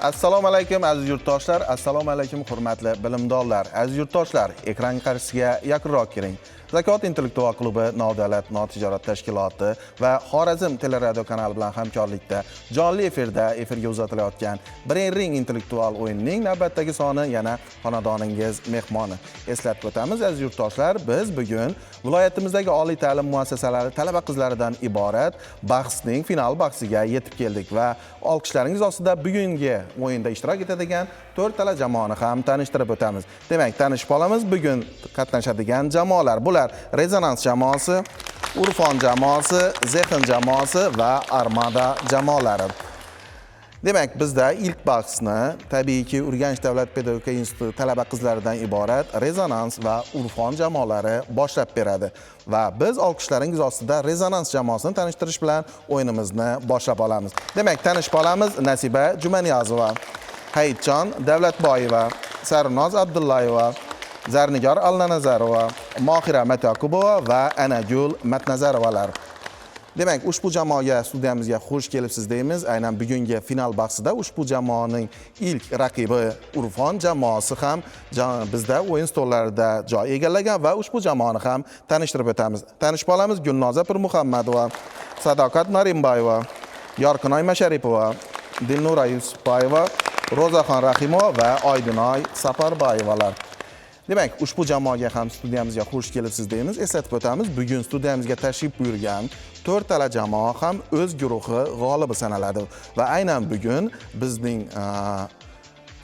Assalomu alaykum aziz yurtdoshlar, assalomu alaykum hurmatli bilimdonlar. Aziz yurtdoshlar, ekran qarshisiga yaqinroq keling. Zakot intellektual klubi nodavlat notijorat tashkiloti va Xorazm teleradio kanali bilan hamkorlikda jonli efirga uzatilayotgan Brain Ring intellektual o'yinining navbatdagi soni yana xonadoningiz mehmoni. Eslatib o'tamiz aziz yurtdoshlar, biz bugun viloyatimizdagi oliy ta'lim muassasalari talaba qizlaridan iborat bahsning final bahsiga yetib keldik va olqishlaringiz ostida bugungi o'yinda ishtirok etadigan 4 tala jamoani ham tanishtirib o'tamiz. Demak, tanishib olamiz. Bugun qatnashadigan jamoalar bular: Rezonans jamoasi, Urfon jamoasi, Zexin jamoasi va Armada jamoalari. Demak, bizda ilk bahsni tabiiyki Urganch davlat pedagogika instituti talaba qizlaridan iborat Rezonans va Urfon jamoalari boshlab beradi va biz olqishlaringiz ostida Rezonans jamoasini tanishtirish bilan o'yinimizni boshlab olamiz. Demak, tanishib olamiz. Nasiba Jumaniyozova, Hayitjon Davlatboyeva, Sarnoz Abdullayeva, Zarnigor Allanazarova, Mohira Matyakubova va Anagul Matnazarovalar. Demak, ushbu jamoaga studiyamizga xush kelibsiz deymiz. Aynan bugungi final bahsida ushbu jamoaning ilk raqibi Urfon jamoasi ham bizda o'yin stollarida joy egallagan va ushbu jamoani ham tanishtirib o'tamiz. Tanishib olamiz. Gulnoza Pirmuhammadova, Sadoqat Narimbayeva, Yorqinoy Masharipova, Dilnura Yusupbayeva, Ro'zaxon Rahimova va Oydinoy Safarbayevalar. Demak, ushbu jamoaga ham studiyamizga xush kelibsiz deymiz. Eslatib o'tamiz, bugun studiyamizga tashrif buyurgan 4 tala jamoa ham o'z guruhi g'olibi sanaladi va aynan bugun bizning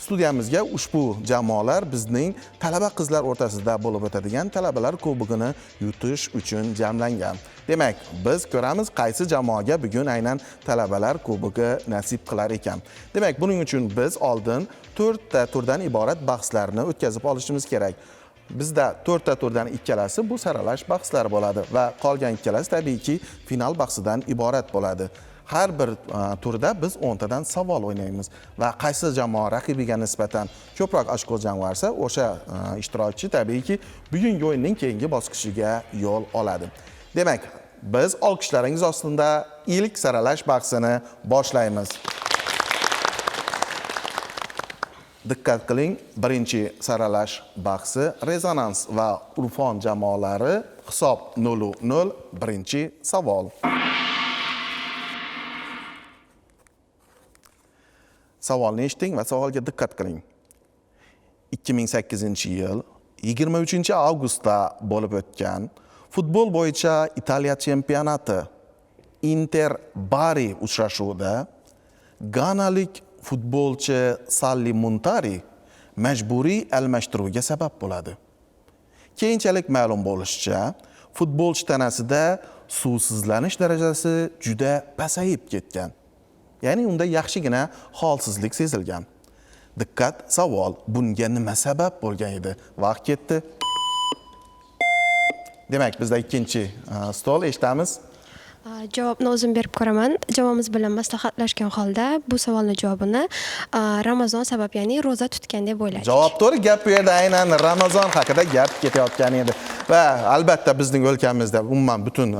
studiyamizga ushbu jamoalar bizning talaba qizlar o'rtasida bo'lib o'tadigan talabalar kubogini yutish uchun jamlangan. Demak, biz ko'ramiz qaysi jamoaga bugun aynan talabalar kubogi nasib qilar ekan. Demak, buning uchun biz oldin 4 ta turdan iborat bahslarni o'tkazib olishimiz kerak. Bizda 4 ta turdan ikkalasi bu saralash bahslari bo'ladi va qolgan ikkalasi tabiiyki final bahsidan iborat bo'ladi. Har bir turda biz 10 tadan savol o'ynaymiz va qaysi jamoa raqibiga nisbatan ko'proq ochko jamg'arsa, o'sha ishtirokchi tabiiyki bugungi o'yinning keyingi bosqichiga yo'l oladi. Demak, biz olqishlaringiz ostida ilk saralash bahsini boshlaymiz. Diqqat qiling, birinchi saralash bahsi Rezonans va Urfon jamoalari, hisob 0-0, birinchi savol. Savolni eshiting va savolga diqqat qiling. 2008-yil 23-avgustda bo'lib o'tgan futbol bo'yicha Italiya chempionati Inter Bari uchrashuvida ganalik futbolchi Salli Muntari majburiy almashtiruvga sabab bo'ladi. Keyinchalik ma'lum bo'lishicha, futbolchi tanasida suvsizlanish darajasi juda pasayib ketgan. Ya'ni unda yaxshigina holsizlik sezilgan. Diqqat, savol, bunga nima sabab bo'lgan edi? Vaqt ketdi. Demak, bizda ikkinchi stol eshitamiz. Javobni o'zim berib ko'raman. Jamoamiz bilan maslahatlashgan holda bu savolning javobini Ramazon sabab, ya'ni roza tutgan deb o'yladik. Javob to'g'ri, gap bu yerda aynan Ramazon haqida gap ketayotgan edi. Va albatta bizning o'lkamizda umuman butun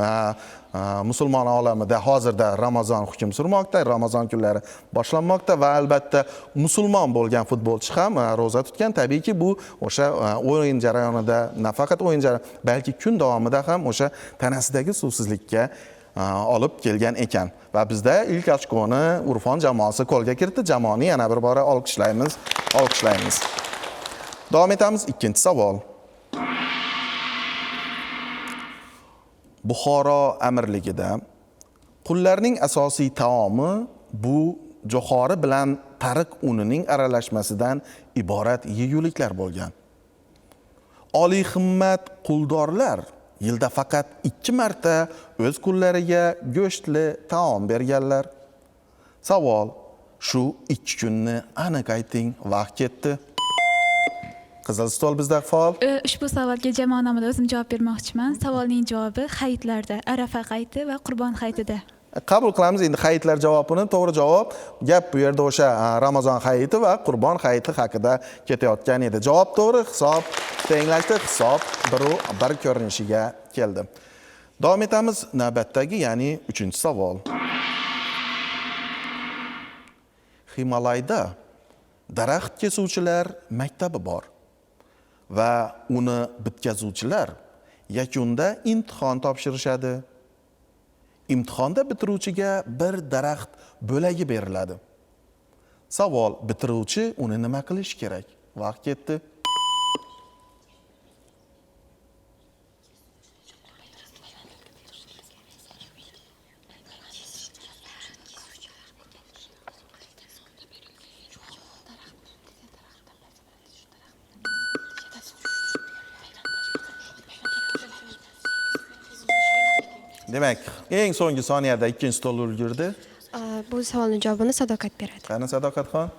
musulmon olamida hozirda Ramazon hukm surmoqda, Ramazon kunlari boshlanmoqda va albatta musulmon bo'lgan futbolchi ham roza tutgan. Tabiiyki bu o'sha o'yin jarayonida, nafaqat o'yin jarayonida, balki kun davomida ham o'sha tanasidagi suvsizlikka olib kelgan ekan. Va bizda ilk ochkoni Urfon jamoasi qo'lga kiritdi. Jamoani yana bir bora olqishlaymiz. Davom etamiz. Ikkinchi savol. Buxoro amirligida qullarning asosiy taomi bu jo'xori bilan tariq unining aralashmasidan iborat yeguliklar bo'lgan. Oliy himmat quldorlar yilda faqat 2 marta o'z qullariga go'shtli taom berganlar. Savol, shu 2 kunni aniq ayting, vaqt ketdi. Qizil stol bizda faol. Ushbu savolga jamoa nomida o'zim javob bermoqchiman. Savolning javobi hayitlarda, Arafa hayiti va Qurbon hayitida. Qabul qilamiz endi hayitlar javobini. To'g'ri javob. Gap bu yerda o'sha Ramazon hayiti va Qurbon hayiti haqida ketayotgan edi. Javob to'g'ri, hisob tenglashdi, hisob 1-1 ko'rinishiga keldi. Davom etamiz navbatdagi, ya'ni 3-savol. Himalayda daraxt kesuvchilar maktabi bor va uni bitkazuvchilar yakunda imtihon topshirishadi. Imtihonda bitiruvchiga bir daraxt bo'lagi beriladi. Savol: bitiruvchi uni nima qilish kerak? Vaqt ketdi. Demak, eng so'nggi soniyada ikkinchi stol ulgurdi. Bu savolning javobini Sadoqat beradi. Qani Sadoqatxon?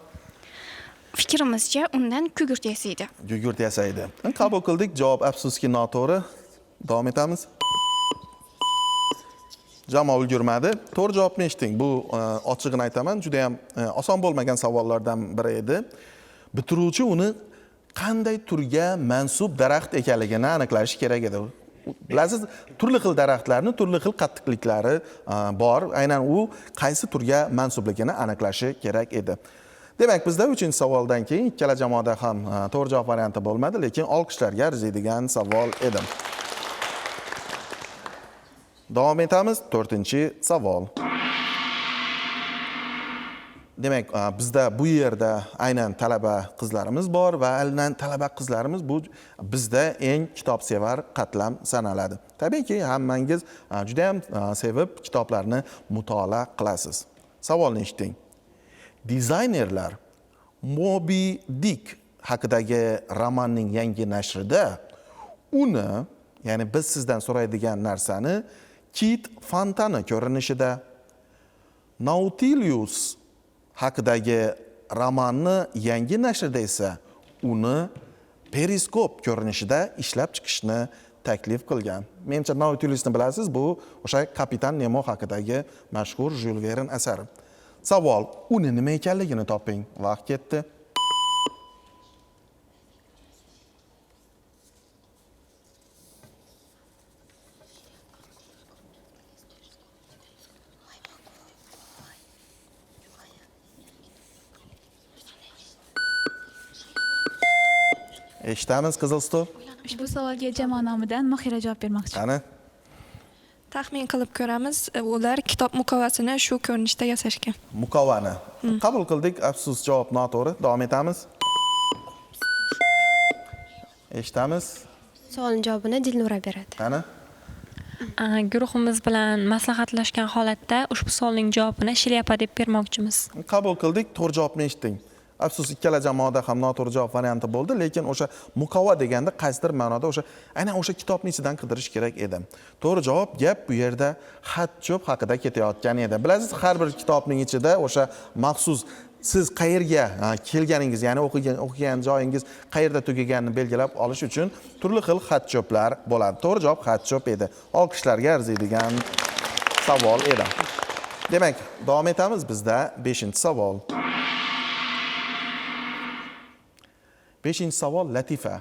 Fikrimizcha undan gugurt yasaydi. Gugurt yasaydi. Qabul qildik. Javob afsuski noto'g'ri. Davom etamiz. Jamoa ulgurmadi. To'g'ri javobni eshiting. Bu ochig'ini aytaman, juda ham oson bo'lmagan savollardan biri edi. Bitiruvchi uni qanday turga mansub daraxt ekanligini aniqlashi kerak edi. Bilasiz, turli xil daraxtlarni turli xil qattiqliklari bor. Aynan u qaysi turga mansubligini aniqlashi kerak edi. Demak, bizda 3-savoldan keyin ikkala jamoada ham to'g'ri javob varianti bo'lmadi, lekin olqishlarga arziydigan savol edi. Davom etamiz. 4-savol. Demak, bizda bu yerda aynan talaba qizlarimiz bor va aynan talaba qizlarimiz bu bizda eng kitobsevar qatlam sanaladi. Tabiiyki, hammangiz juda ham sevib kitoblarni mutolaa qilasiz. Savolni eshiting. Dizaynerlar Moby Dick haqidagi romanning yangi nashrida uni, ya'ni biz sizdan so'raydigan narsani kit fontani ko'rinishida, Nautilus haqidagi romanni yangi nashrida esa uni periskop ko'rinishida ishlab chiqishni taklif qilgan. Menimcha Nautilusni bilasiz, bu o'sha Kapitan Nemo haqidagi mashhur Jules Verne asari. Savol: uni nima ekanligini toping. Vaqt ketdi. Eshitamiz, qizil stol. Ushbu savolga jamoa nomidan Mohira javob bermoqchi. Qani? Taxmin qilib ko'ramiz, ular kitob muqovasini shu ko'rinishda yasashgan. Muqovani. Qabul qildik. Afsus, javob noto'g'ri. Davom etamiz. Eshitamiz. Savolning javobini Dilnura beradi. Qani? Guruhimiz bilan maslahatlashgan holatda ushbu savolning javobini shlyapa deb bermoqchimiz. Qabul qildik. To'g'ri javobni eshiting. Afsus, ikkala jamoada ham noto'g'ri javob varianti bo'ldi, lekin o'sha muqova deganda qaysidir ma'noda aynan o'sha kitobning ichidan qidirish kerak edi. To'g'ri javob, gap bu yerda xat-cho'p haqida ketayotgan edi. Bilasiz, har bir kitobning ichida o'sha maxsus siz qayerga kelganingiz, ya'ni o'qigan joyingiz qayerda tugaganini belgilab olish uchun turli xil xat-cho'plar bo'ladi. To'g'ri javob xat-cho'p edi. Olqishlarga arziydigan savol edi. Demak, davom etamiz. Bizda 5-savol. 5-savol latifa.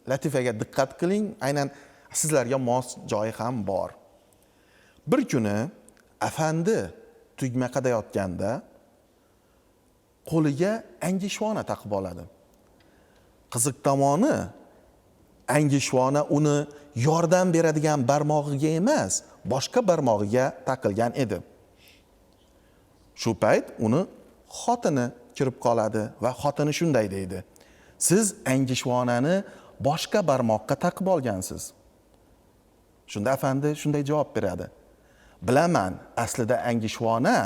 Latifaga diqqat qiling, aynan sizlarga mos joyi ham bor. Bir kuni afandi tugma qadayotganda qo'liga angishvona taqib oladi. Qiziq tomoni, angishvona uni yordam beradigan barmog'iga emas, boshqa barmog'iga taqilgan edi. Shu payt uni xotini kirib qoladi va xotini shunday deydi: siz angishvonani boshqa barmoqqa taqib olgansiz. Shunda afandi shunday javob beradi: bilaman, aslida angishvona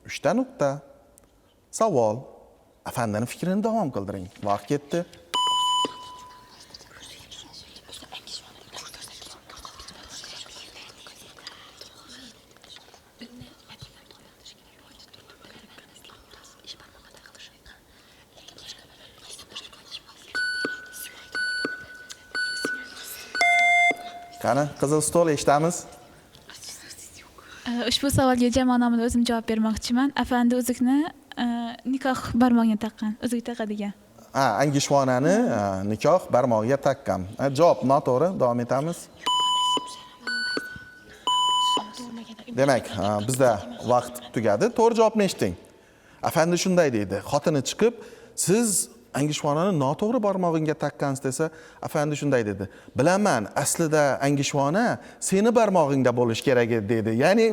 3 ta nuqta. Savol: afandining fikrini davom qildiring. Vaqt ketdi. Qani, qizil stol, eshitamiz. Ushbu savolga jamoa nomidan o'zim javob bermoqchiman. Afandi uzukni nikoh barmog'iga taqqan, uzuk taqadigan. Angishvonani nikoh barmog'iga taqqan. Javob noto'g'ri. Davom etamiz. Demak, bizda vaqt tugadi. To'g'ri javobni eshiting. Afandi shunday deydi: xotini chiqib, siz angishvonani noto'g'ri barmog'ingga taqqansiz desa, afandi shunday dedi. Bilaman, aslida angishvona seni barmog'ingda bo'lish kerak edi dedi. Ya'ni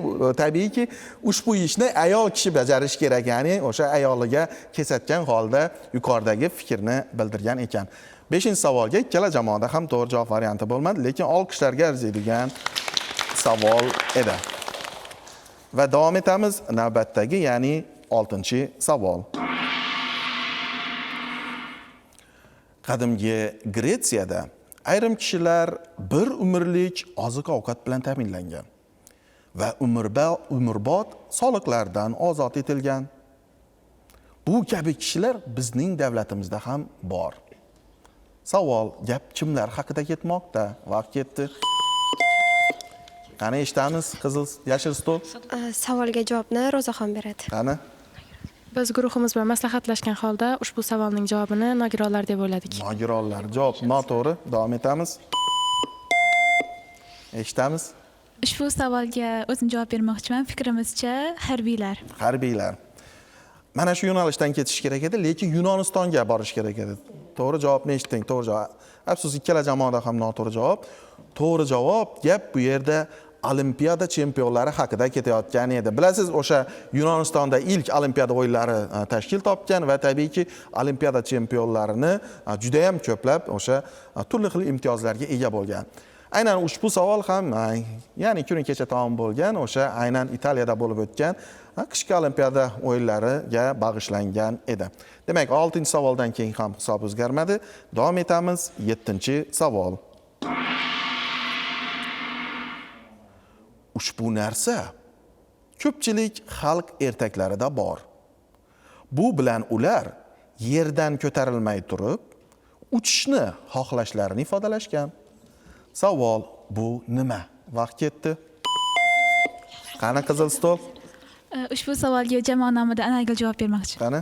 tabiiyki, ushbu ishni ayol kishi bajarish kerak. Ya'ni o'sha ayoliga kesatgan holda yuqoridagi fikrni bildirgan ekan. 5-savolga ikkala jamoada ham to'g'ri javob varianti bo'lmadi, lekin olqishlarga arziydigan savol edi. Va davom etamiz navbatdagi, ya'ni 6-savol. Qadimgi Gretsiyada ayrim kishilar bir umrlik oziq-ovqat bilan ta'minlangan va umrbod soliqlardan ozod etilgan. Bu kabi kishilar bizning davlatimizda ham bor. Savol, gap kimlar haqida ketmoqda? Vaqt ketdi. Qani eshitamiz, qizil yashil stol. Savolga javobni Ro'zaxon beradi. Qani? Biz guruhimiz bilan maslahatlashgan holda ushbu savolning javobini nogironlar deb o'yladik. Nogironlar. Javob noto'g'ri. Davom etamiz. Eshitamiz. Ushbu savolga o'zim javob bermoqchiman. Fikrimizcha harbiylar. Harbiylar. Mana shu yo'nalishdan ketish kerak edi, lekin Yunonistonga borish kerak edi. To'g'ri javobni eshitding, to'g'ri javob. Afsus, ikkala jamoada ham noto'g'ri javob. To'g'ri javob gap bu yerda Olimpiada chempionlari haqida ketayotgan edi. Bilasiz, o'sha Yunonistonda ilk Olimpiada o'yinlari tashkil topgan va tabiiyki Olimpiada chempionlarini juda ham ko'plab o'sha turli xil imtiyozlarga ega bo'lgan. Aynan ushbu savol ham, ya'ni kuni kecha tamom bo'lgan, o'sha aynan Italiyada bo'lib o'tgan qishki Olimpiada o'yinlariga bag'ishlangan edi. Demak, 6-savoldan keyin ham hisob o'zgarmadi. Davom etamiz. 7-savol. Ushbu narsa ko'pchilik xalq ertaklarida bor. Bu bilan ular yerdan ko'tarilmay turib, uchishni xohlashlarini ifodalashgan. Savol, bu nima? Vaqt ketdi. Qani qizil stol? Ushbu savolga jamoa nomida Anargul javob bermoqchi. Qani?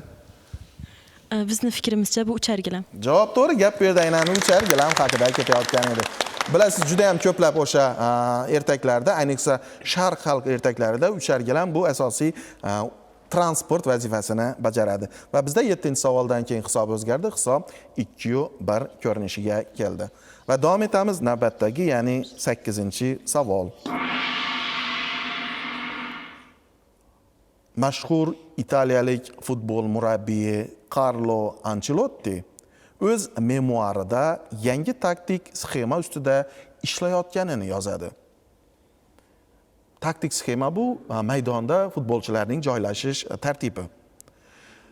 Bizni fikrimizcha bu uchar gilam. Javob to'g'ri, gap bu yerda aynan uchar gilam haqida ketayotgan edi. Bilasiz, juda ham ko'plab o'sha ertaklarda, ayniqsa sharq xalq ertaklarida uchar gilam bu asosiy transport vazifasini bajaradi. Va bizda 7-savoldan keyin hisob o'zgardi. Hisob 2-1 ko'rinishiga keldi. Va davom etamiz navbatdagi, ya'ni 8-savol. Mashhur italiyalik futbol murabbiyi Carlo Ancelotti o'z memuarida yangi taktik sxema ustida ishlayotganini yozadi. Taktik sxema bu maydonda futbolchilarning joylashish tartibi.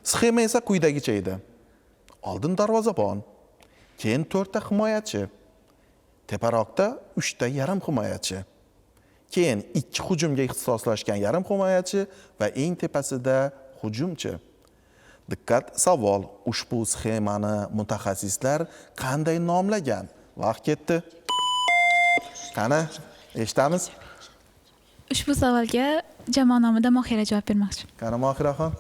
Sxema esa quyidagicha edi. Oldin darvozabon, keyin 4 ta himoyachi, teparoqda 3 ta yarim himoyachi, keyin 2 hujumga ixtisoslashgan yarim himoyachi va eng tepasida hujumchi. Diqqat, savol, ushbu sxemani mutaxassislar qanday nomlagan? Vaqt ketdi. Qani, eshitamiz. Ushbu savolga jamoa nomida Mohira javob bermoqchi. Qani Mohiraxon?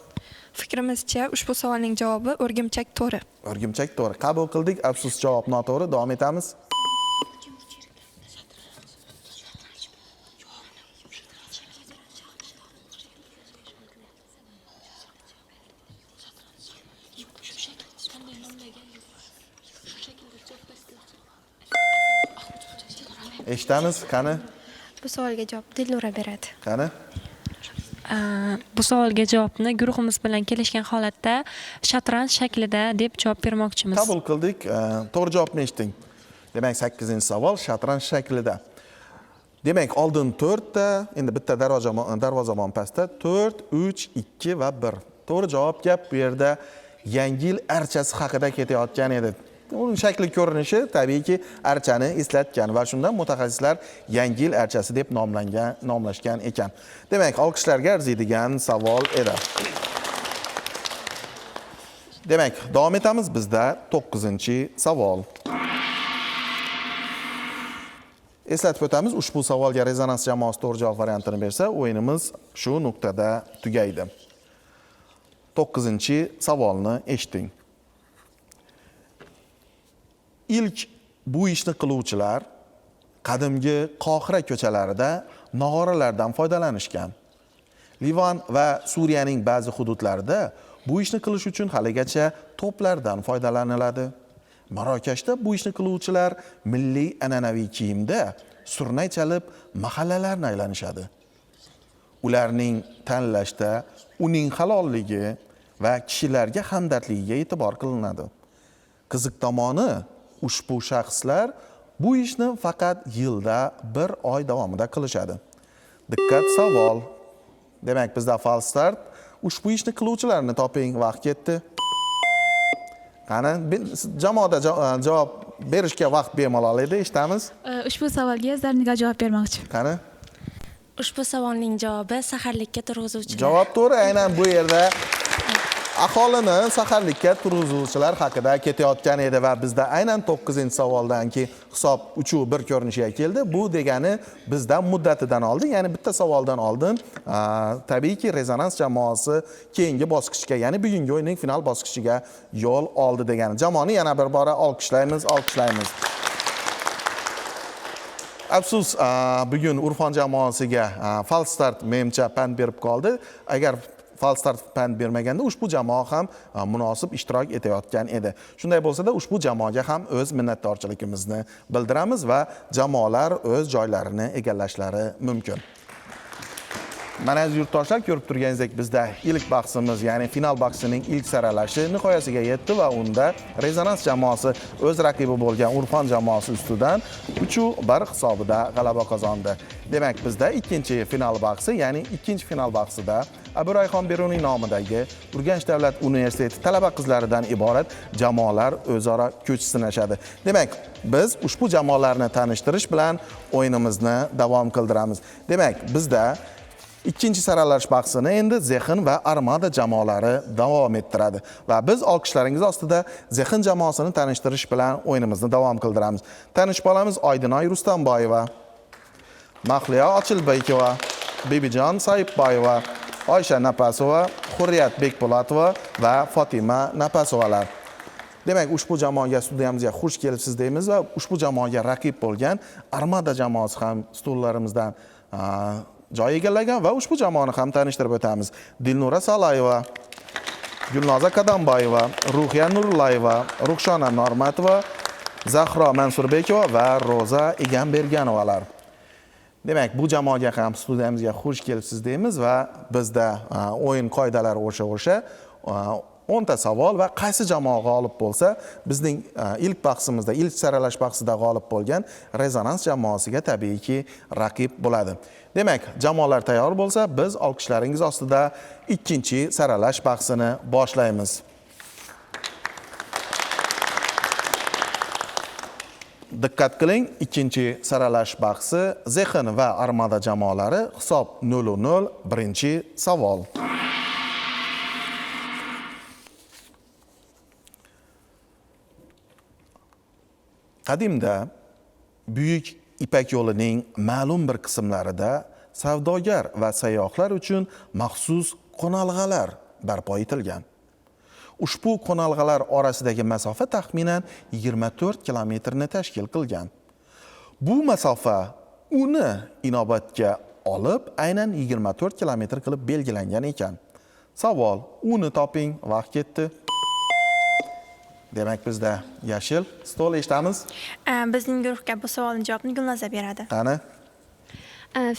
Fikrimizcha ushbu savolning javobi o'rgimchak to'ri. O'rgimchak to'ri. Qabul qildik. Afsus, javob noto'g'ri. Davom etamiz. Eshitamiz, qani? Bu savolga javob Dilnura beradi. Qani? Bu savolga javobni guruhimiz bilan kelishgan holatda shatranj shaklida deb javob bermoqchimiz. Qabul qildik. To'g'ri javobni eshiting. Demak, 8-savol shatranj shaklida. Demak, oldin 4 ta, endi bitta darvozabon pastda 4, 3, 2 va 1. To'g'ri javob gap bu yerda Yangi yil archasi haqida ketayotgan edi. Uning shakli ko'rinishi tabiiyki archani eslatgan va shundan mutaxassislar Yangi yil archasi deb nomlashgan ekan. Demak, olqishlarga arziydigan savol edi. Demak, davom etamiz. Bizda 9-savol. Eslatib o'tamiz, ushbu savolga rezonans jamoasi to'g'ri javob variantini bersa, o'yinimiz shu nuqtada tugaydi. 9-savolni eshiting. İlk bu ishni qiluvchilar qadimgi Qohira ko'chalarida nog'oralardan foydalanishgan. Livan va Suriyaning ba'zi hududlarida bu ishni qilish uchun haligacha to'plardan foydalaniladi. Marokashda bu ishni qiluvchilar milliy an'anaviy kiyimda surnay chalib mahallalarni aylanishadi. Ularning tanlashda uning halolligi va kishilarga hamdardligiga e'tibor qilinadi. Qiziq tomoni, ushbu shaxslar bu ishni faqat yilda 1 oy davomida qilishadi. Diqqat, savol. Demak, bizda false start. Ushbu ishni qiluvchilarni toping, vaqt ketdi. Qani, jamoada javob berishga vaqt bemalol edi, eshitamiz. Ushbu savolga Zarniga javob bermoqchiman. Qani? Ushbu savolning javobi saharlikka turg'izuvchilar. Javob to'g'ri, aynan bu yerda aholini saharlikka turg'izuvchilar haqida ketayotgan edi va bizda aynan 9-savoldan keyin hisob 3-1 ko'rinishiga keldi. Bu degani bizdan muddatidan oldin, ya'ni bitta savoldan oldin tabiiyki rezonans jamoasi keyingi bosqichga, ya'ni bugungi o'yinning final bosqichiga yo'l oldi degani. Jamoani yana bir bora olqishlaymiz. Afsus, bugun Urfon jamoasiga false start menimcha pand berib qoldi. Agar false start pand bermaganda ushbu jamoa ham munosib ishtirok etayotgan edi. Shunday bo'lsa-da, ushbu jamoaga ham o'z minnatdorchiligimizni bildiramiz va jamoalar o'z joylarini egallashlari mumkin. Mana aziz yurtdoshlar, ko'rib turganingizdek, bizda ilk bahsimiz, ya'ni final bahsining ilk saralashi nihoyasiga yetdi va unda rezonans jamoasi o'z raqibi bo'lgan Urfon jamoasi ustidan 3-1 hisobida g'alaba qozondi. Demak, bizda ikkinchi final bahsi, ya'ni ikkinchi final bahsida Aburayxon Beruniy nomidagi Urganch davlat universiteti talaba qizlaridan iborat jamoalar o'zaro kuch sinashadi. Demak, biz ushbu jamoalarni tanishtirish bilan o'yinimizni davom qildiramiz. Demak, bizda ikkinchi saralash bahsini endi Zexin va Armada jamoalari davom ettiradi va biz olqishlaringiz ostida Zexin jamoasini tanishtirish bilan o'yinimizni davom qildiramiz. Tanishib olamiz: Oydinoy Rustamboyeva, Mahliyo Ochilbaykova, Bibijon Saipboyeva, Oysha Napasova, Hurriyat Bekpo'latova va Fatima Napasovalar. Demak, ushbu jamoaga studiyamizga xush kelibsiz deymiz va ushbu jamoaga raqib bo'lgan Armada jamoasi ham stullarimizdan joy egallagan va ushbu jamoani ham tanishtirib o'tamiz. Dilnura Salayeva, Gulnoza Qadamboyeva, Ruhiya Nurlayeva, Ruxshona Normatova, Zahro Mansurbekova va Roza Egamberganovalar. Demak, bu jamoaga ham studiyamizga xush kelibsiz deymiz va bizda o'yin qoidalari o'sha 10 ta savol va qaysi jamoa g'olib bo'lsa, bizning ilk bahsimizda, ilk saralash bahsida g'olib bo'lgan rezonans jamoasiga tabiiyki raqib bo'ladi. Demak, jamoalar tayyor bo'lsa, biz olqishlaringiz ostida ikkinchi saralash bahsini boshlaymiz. Diqqat qiling, ikkinchi saralash bahsi Zexin va Armada jamoalari, hisob 0-0, birinchi savol. Qadimda Buyuk Ipak yo'lining ma'lum bir qismlarida savdogar va sayyohlar uchun maxsus qo'nalg'alar barpo etilgan. Ushbu qo'nalg'alar orasidagi masofa taxminan 24 kilometrni tashkil qilgan. Bu masofa uni inobatga olib aynan 24 kilometr qilib belgilangan ekan. Savol: uni toping, vaqt ketdi. Demak, bizda yashil stol eshitamiz. Bizning guruhga bu savolning javobini Gulnoza beradi. Qani?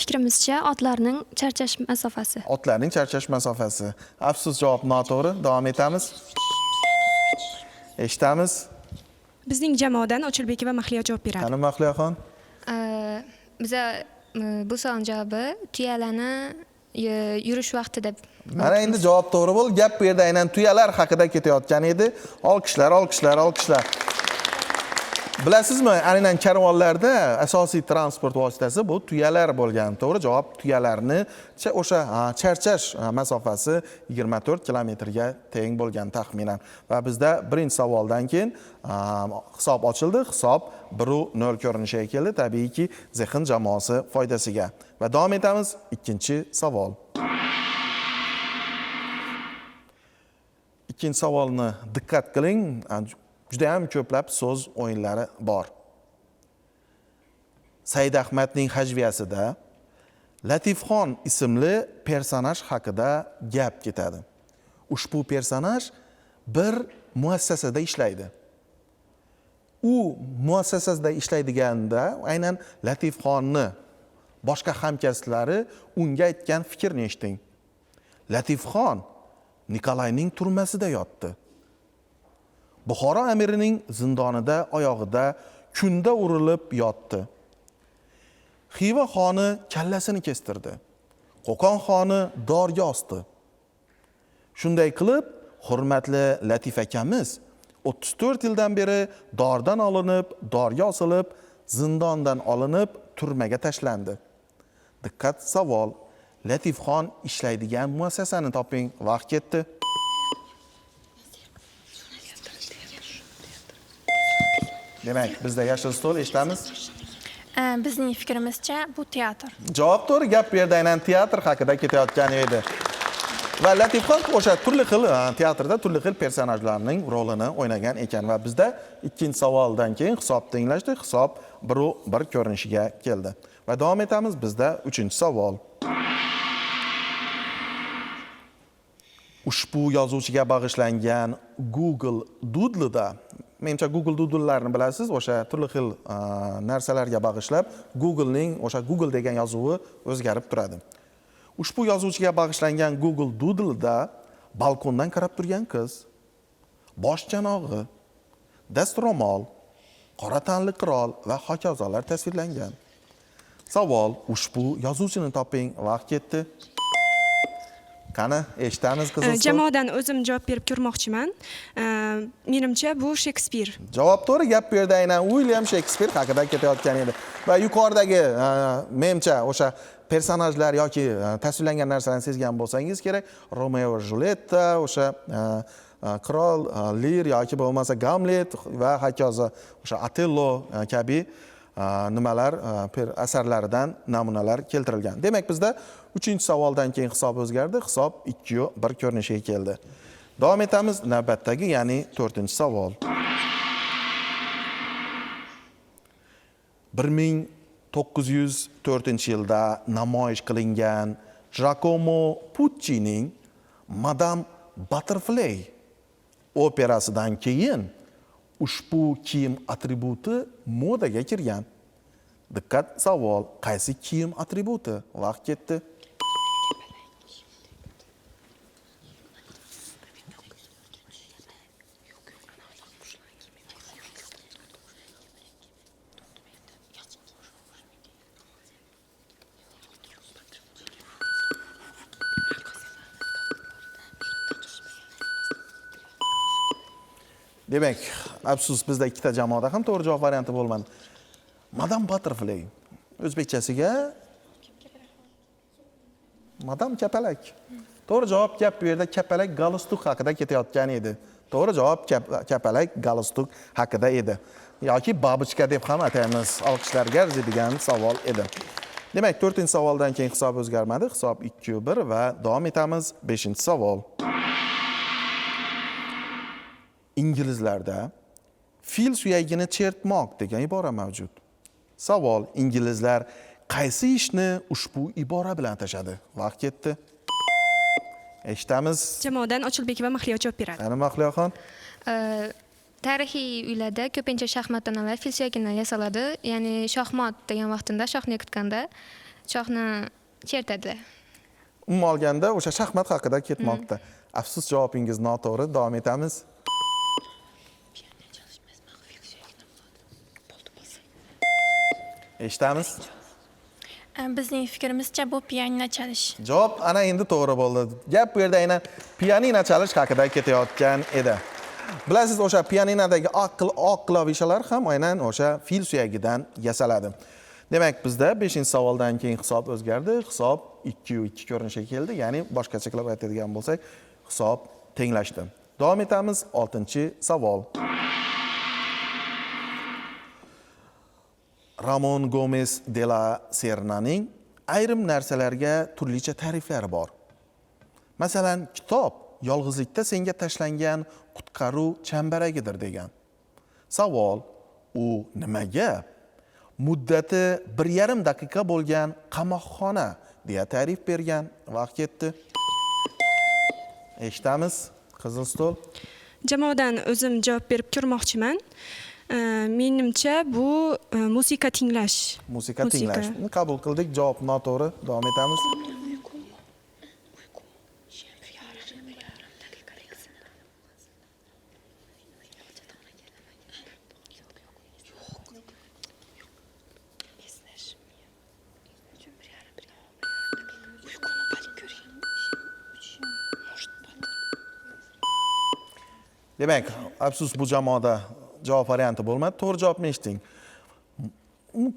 Fikrimizcha, otlarning charchash masofasi. Otlarning charchash masofasi. Afsus, javob noto'g'ri. Davom etamiz. Eshitamiz. Bizning jamoadan Ochilbekova Mahliyo javob beradi. Qani Mahliyoxon? Biza bu savol javobi tuyalarni yurish vaqtida. Mana endi javob to'g'ri bo'ldi. Gap bu yerda aynan tuyalar haqida ketayotgan edi. Olqishlar. Bilasizmi, aynan karvonlarda asosiy transport vositasi bu tuyalar bo'lgan. To'g'ri javob tuyalarni o'sha charchash masofasi 24 kilometrga teng bo'lgan taxminan. Va bizda birinchi savoldan keyin hisob ochildi. Hisob 1-0 ko'rinishiga keldi. Tabiiyki, Zexin jamoasi foydasiga. Va davom etamiz. Ikkinchi savol. Ikkinchi savolni diqqat qiling. Juda ham ko'plab so'z o'yinlari bor. Said Ahmadning Hajviyasida Latifxon ismli personaj haqida gap ketadi. Ushbu personaj bir muassasada ishlaydi. U muassasada ishlaydiganda aynan Latifxonni boshqa hamkasblari unga aytgan fikrni eshiting. Latifxon Nikolayning turmasida yotdi. Buxoro amirining zindonida oyog'ida kunda urilib yotdi. Xiva xoni kallasini kestirdi. Qo'qon xoni dorga osdi. Shunday qilib, hurmatli Latif akamiz 34 yildan beri dordan olinib, dorga osilib, zindondan olinib, turmaga tashlandi. Diqqat savol. Latifxon ishlaydigan muassasani toping. Vaqt ketdi. Demak, bizda yashil stol eshitamiz. Bizning fikrimizcha bu teatr. Javob to'g'ri, gap bu yerda aynan teatr haqida ketayotgan edi. Va Latifxon o'sha turli xil teatrda turli xil personajlarning rolini o'ynagan ekan va bizda ikkinchi savoldan keyin hisob tenglashdi, hisob 1-1 ko'rinishiga keldi. Va davom etamiz, bizda 3-savol. Ushbu yozuvchiga bag'ishlangan Google Doodle'da, menimcha Google Doodle'larni bilasiz, o'sha turli xil narsalarga bag'ishlab Google'ning o'sha Google degan yozuvi o'zgarib turadi. Ushbu yozuvchiga bag'ishlangan Google Doodle'da balkondan qarab turgan qiz, bosh chanog'i, dastro'mol, qora tanli qirol va hokazolar tasvirlangan. Savol, ushbu yozuvchini toping. Vaqt ketdi. Qani, eshitamiz qizim. Jamoadan o'zim javob berib ko'rmoqchiman. Menimcha bu Shekspir. Javob to'g'ri, gap bu yerda aynan William Shekspir haqida ketayotgan edi. Va yuqoridagi menimcha o'sha personajlar yoki tasvirlangan narsalarni sezgan bo'lsangiz kerak, Romeo va Julietta, o'sha qirol Lear yoki bo'lmasa Gamlet va hokazo o'sha Otello kabi nimalar asarlaridan namunalar keltirilgan. Demak, bizda 3-savoldan keyin hisob o'zgardi. Hisob 2-1 ko'rinishiga keldi. Davom etamiz navbatdagi, ya'ni 4-savol. 1904-yilda namoyish qilingan Giacomo Puccinining Madame Butterfly operasidan keyin ushbu kiyim atributi modaga kirgan. Diqqat savol, qaysi kiyim atributi? Vaqt ketdi. Demak, afsus bizda ikkita jamoada ham to'g'ri javob varianti bo'lmadi. Madame Butterfly. O'zbekchasiga Madame Kapalak. To'g'ri javob gap bu yerda kapalak galstuk haqida ketayotgan edi. To'g'ri javob kapalak galstuk haqida edi. Yoki babuchka deb ham ataymiz. Olqishlarga arziydigan savol edi. Demak, 4-savoldan keyin hisob o'zgarmadi. Hisob 2-1 va davom etamiz 5-savol. İngilizlarda fil suyagini chertmoq degan ibora mavjud. Savol, inglizlar qaysi ishni ushbu ibora bilan atashadi? Vaqt ketdi. Eshitamiz. Jamoadan Ochilbekova Mahliyo javob beradi. Ana Mahliyoxon. Tarixiy uylarda ko'pincha shaxmatdan avval fil suyagini yasaladi. Ya'ni shohmat degan vaqtida shohni kutganda shohni chertadi. Umuman olganda o'sha shaxmat haqida ketmoqda. Afsus, javobingiz noto'g'ri. Davom etamiz. Eshitamiz. Bizning fikrimizcha bu pianino chalish. Javob ana endi to'g'ri bo'ldi. Gap bu yerda aynan pianino chalish haqida ketayotgan edi. Bilasiz, o'sha pianinodagi oq klavishalar ham aynan o'sha fil suyagidan yasaladi. Demak, bizda 5-savoldan keyin hisob o'zgardi. Hisob 2-2 ko'rinishiga keldi. Ya'ni boshqacha qilib aytadigan bo'lsak, hisob tenglashdi. Davom etamiz 6-savol. Ramon Gomez de la Sernaning ayrim narsalarga turlicha ta'riflari bor. Masalan, kitob yolg'izlikda senga tashlangan qutqaruv chambaragidir degan. Savol, u nimaga? Muddati 1,5 daqiqa bo'lgan qamoqxona deya ta'rif bergan. Vaqt ketdi. Eshitamiz. Qizil stol. Jamoadan o'zim javob berib ko'rmoqchiman. Menimcha bu musiqa tinglash. Musiqa tinglash. Qabul qildik. Javob noto'g'ri. Davom etamiz. Demak, afsus bu jamoada javob varianti bo'lmadi. To'g'ri javobni eshiting.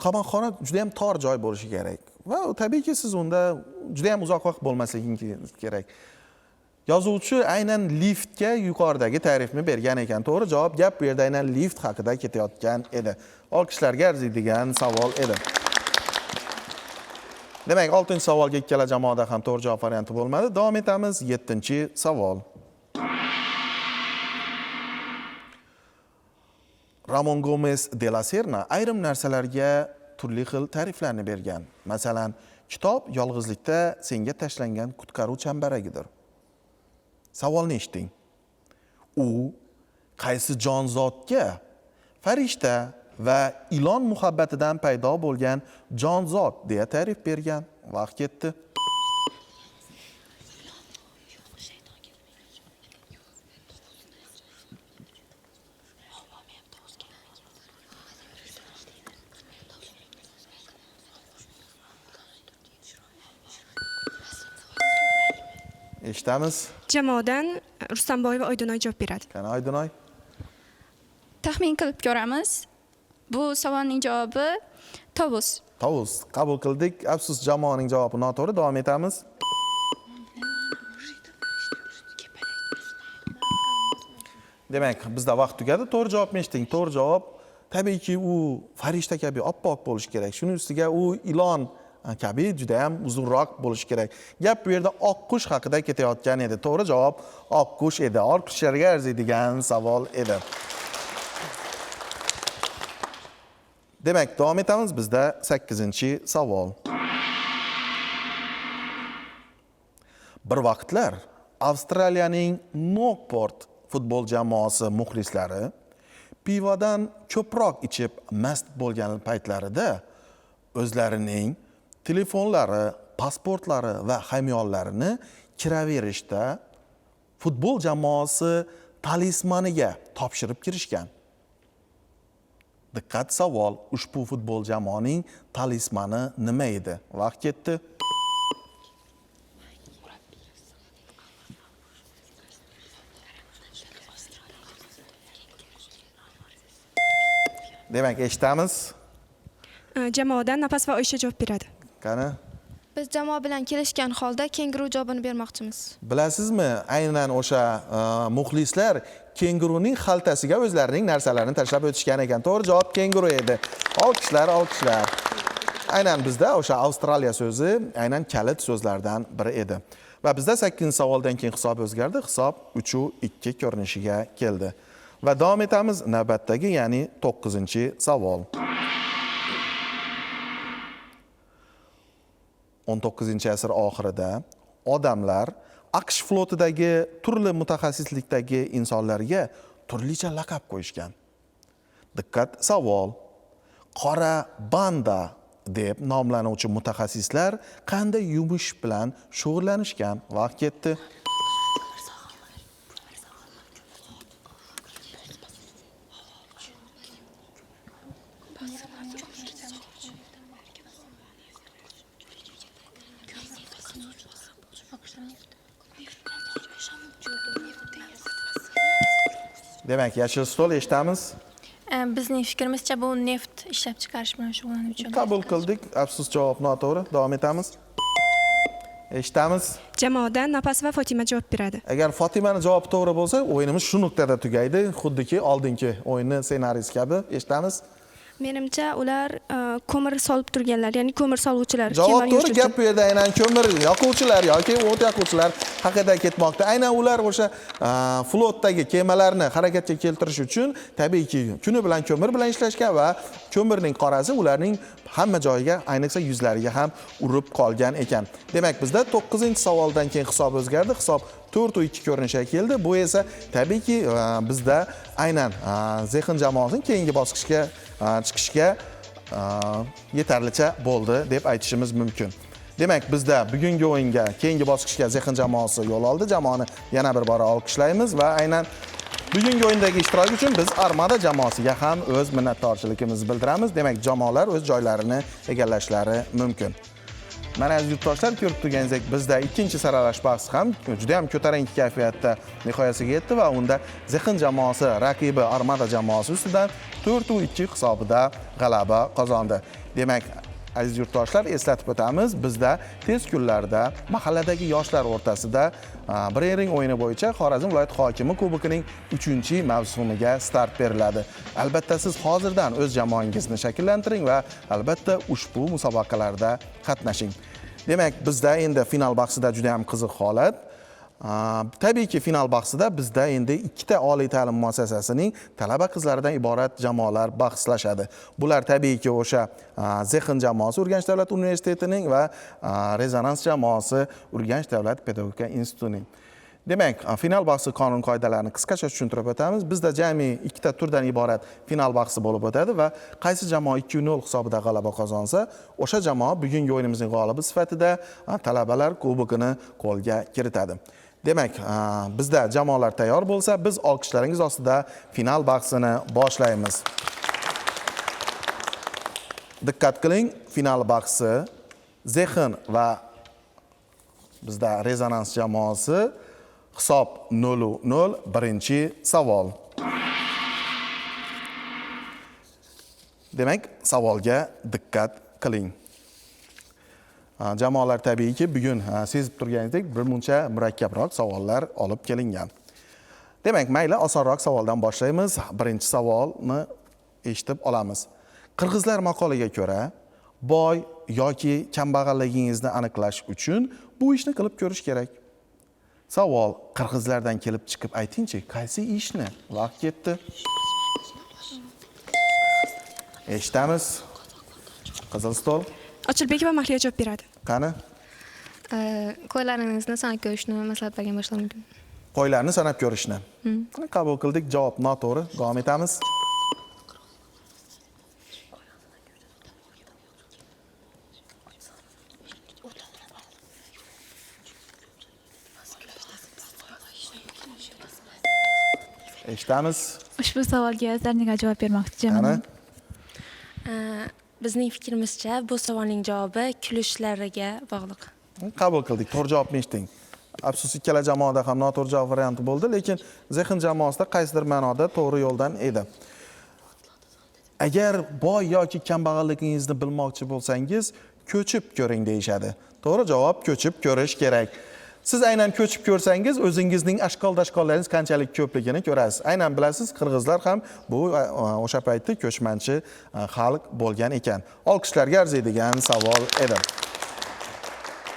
Qamoqxona juda ham tor joy bo'lishi kerak. Va tabiiyki siz unda juda ham uzoq vaqt bo'lmasligingiz kerak. Yozuvchi aynan liftga yuqoridagi ta'rifni bergan ekan. To'g'ri javob gap bu yerda aynan lift haqida ketayotgan edi. Olqishlarga arziydigan savol edi. Demak, 6-savolga ikkala jamoada ham to'g'ri javob varianti bo'lmadi. Davom etamiz. 7-savol. Ramon Gomez de la Serna ayrim narsalarga turli xil ta'riflarni bergan. Masalan, kitob yolg'izlikda senga tashlangan qutqaruv chambaragidir. Savolni eshiting. U qaysi jonzotga farishta va ilon muhabbatidan paydo bo'lgan jonzot deya ta'rif bergan? Vaqt ketdi. Eshitamiz. Jamoadan Rustamboy va Oydunoy javob beradi. Qani Oydunoy? Taxmin qilib ko'ramiz. Bu savolning javobi tovus. Tovus. Qabul qildik. Afsus jamoaning javobi noto'g'ri. Davom etamiz. Demak, bizda vaqt tugadi. To'g'ri javobni eshiting. To'g'ri javob tabiiyki u farishta kabi oppoq bo'lishi kerak. Shuning ustiga u ilon kabi juda ham uzunroq bo'lishi kerak. Gap bu yerda oqqush haqida ketayotgan edi. To'g'ri javob oqqush edi. Olqishlarga arziydigan savol edi. Demak, davom etamiz. Bizda 8-savol. Bir vaqtlar Avstraliyaning Nokport futbol jamoasi muxlislari pivodan ko'proq ichib mast bo'lgan paytlarida o'zlarining telefonlari, pasportlari va hamyollarini kiraverishda futbol jamoasi talismaniga topshirib kirishgan. Diqqat savol, ushbu futbol jamoaning talismani nima edi? Vaqt ketdi. Demak, eshitamiz. Jamoadan Napas va Oysha javob beradi. Qani? Biz jamoa bilan kelishgan holda kenguru javobini bermoqchimiz. Bilasizmi, aynan o'sha muxlislar kenguruning xaltasiga o'zlarining narsalarini tashlab o'tishgan ekan. To'g'ri javob kenguru edi. Olqishlar, olqishlar. Aynan bizda o'sha Avstraliya so'zi aynan kalit so'zlardan biri edi. Va bizda 8-savoldan keyin hisob o'zgardi. Hisob 3-2 ko'rinishiga keldi. Va davom etamiz navbatdagi, ya'ni 9-savol. 19-asr oxirida odamlar AQSh flotidagi turli mutaxassislikdagi insonlarga turlicha laqab qo'yishgan. Diqqat savol. Qora banda deb nomlanuvchi mutaxassislar qanday yumush bilan shug'ullanishgan? Vaqt ketdi. Demak, yashil stol eshitamiz. Bizning fikrimizcha bu neft ishlab chiqarish bilan shug'ullanuvchi. Qabul qildik. Afsus javob noto'g'ri. Davom etamiz. Eshitamiz. Jamoadan Napas va Fotima javob beradi. Agar Fotimaning javobi to'g'ri bo'lsa, o'yinimiz shu nuqtada tugaydi, xuddiki oldingi o'yinning ssenariysi kabi. Eshitamiz. Menimcha ular ko'mir solib turganlar, ya'ni ko'mir soluvchilar. Javob kema to'g'ri. yo'sh Gap bu yerda aynan ko'mir yoquvchilar yoki o't yoquvchilar haqida ketmoqda. Aynan ular o'sha flotdagi kemalarni harakatga keltirish uchun tabiiyki kuni bilan ko'mir bilan ishlashgan va ko'mirning qorasi ularning hamma joyiga, ayniqsa yuzlariga ham urib qolgan ekan. Demak, bizda 9-savoldan keyin hisob o'zgardi. Hisob 4-2 ko'rinishga keldi. Bu esa tabiiyki bizda aynan Zexin jamoasining keyingi bosqichga chiqishga yetarlicha bo'ldi deb aytishimiz mumkin. Demak, bizda bugungi o'yinga, keyingi bosqichga Zexin jamoasi yo'l oldi. Jamoani yana bir bora olqishlaymiz va aynan bugungi o'yindagi ishtirok uchun biz Armada jamoasiga ham o'z minnatdorchiligimizni bildiramiz. Demak, jamoalar o'z joylarini egallashlari mumkin. Mana aziz yurtdoshlar, ko'rib turganingizdek, bizda ikkinchi saralash bahsi ham juda ham ko'tarinki kayfiyatda nihoyasiga yetdi va unda Zexin jamoasi raqibi Armada jamoasi ustidan 4-2 hisobida g'alaba qozondi. Demak, aziz yurtdoshlar, eslatib o'tamiz, bizda tez kunlarda mahalladagi yoshlar o'rtasida Brering o'yini bo'yicha Xorazm viloyat hokimi kubogining 3-mavsumiga start beriladi. Albatta siz hozirdan o'z jamoangizni shakllantiring va albatta ushbu musobaqalarda qatnashing. Demak, bizda endi final bahsida juda ham qiziq holat. Tabiiyki final bahsida bizda endi ikkita oliy ta'lim muassasasining talaba qizlaridan iborat jamoalar bahslashadi. Bular tabiiyki o'sha Zexin jamoasi Urganch davlat universitetining va Rezonans jamoasi Urganch davlat pedagogika institutining. Demak, final bahsi qonun qoidalarini qisqacha tushuntirib o'tamiz. Bizda jami ikkita turdan iborat final bahsi bo'lib o'tadi va qaysi jamoa 2-0 hisobida g'alaba qozonsa, o'sha jamoa bugungi o'yinimizning g'olibi sifatida talabalar kubogini qo'lga kiritadi. Demak, bizda jamoalar tayyor bo'lsa, biz olqishlaringiz ostida final bahsini boshlaymiz. Diqqat qiling, final bahsi Zexin va bizda Rezonans jamoasi hisob 0-0. Birinchi savol. Demak, savolga diqqat qiling. Jamoalar tabiiyki bugun sezib turganingizdek bir muncha murakkabroq savollar olib kelingan. Demak, mayli osonroq savoldan boshlaymiz. Birinchi savolni eshitib olamiz. Qirg'izlar maqoliga ko'ra, boy yoki kambag'alligingizni aniqlash uchun bu ishni qilib ko'rish kerak. Savol, qirg'izlardan kelib chiqib aytingchi, qaysi ishni? Vaqt ketdi. Eshitamiz. Qizil stol. Ochilbekova Mahliyo javob beradi. Qani? Qo'ylaringizni sanab ko'rishni maslahat bergan bo'lsa mumkin. Qo'ylarni sanab ko'rishni. Qabul qildik. Javob noto'g'ri. Davom etamiz. Eshitamiz. Ushbu savolga Zarniga javob bermoqchiman. Bizning fikrimizcha bu savolning javobi kulishlariga bog'liq. Qabul qildik. To'g'ri javobni eshiting. Afsus, ikkala jamoada ham noto'g'ri javob varianti bo'ldi, lekin Zexin jamoasida qaysidir ma'noda to'g'ri yo'ldan edi. Agar boy yoki kambag'alligingizni bilmoqchi bo'lsangiz, ko'chib ko'ring deyshadi. To'g'ri javob ko'chib ko'rish kerak. Siz aynan ko'chib ko'rsangiz, o'zingizning ashqol-dashqollaringiz qanchalik ko'pligini ko'rasiz. Aynan bilasiz, qirg'izlar ham bu o'sha paytda ko'chmanchi xalq bo'lgan ekan. Olqishlarga arziydigan savol edi.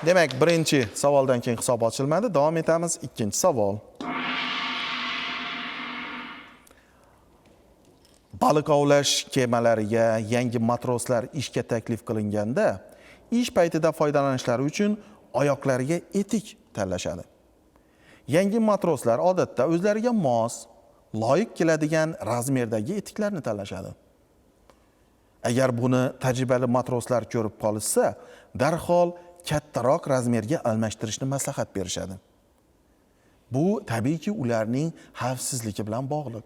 Demak, birinchi savoldan keyin hisob ochilmadi. Davom etamiz. Ikkinchi savol. Baliq ovlash kemalariga yangi matroslar ishga taklif qilinganda, ish paytida foydalanishlari uchun oyoqlariga etik tanlashadi. Yangi matroslar odatda o'zlariga mos, loyiq keladigan razmerdagi etiklarni tanlashadi. Agar buni tajribali matroslar ko'rib qolishsa, darhol kattaroq razmerga almashtirishni maslahat berishadi. Bu tabiiyki ularning xavfsizligi bilan bog'liq.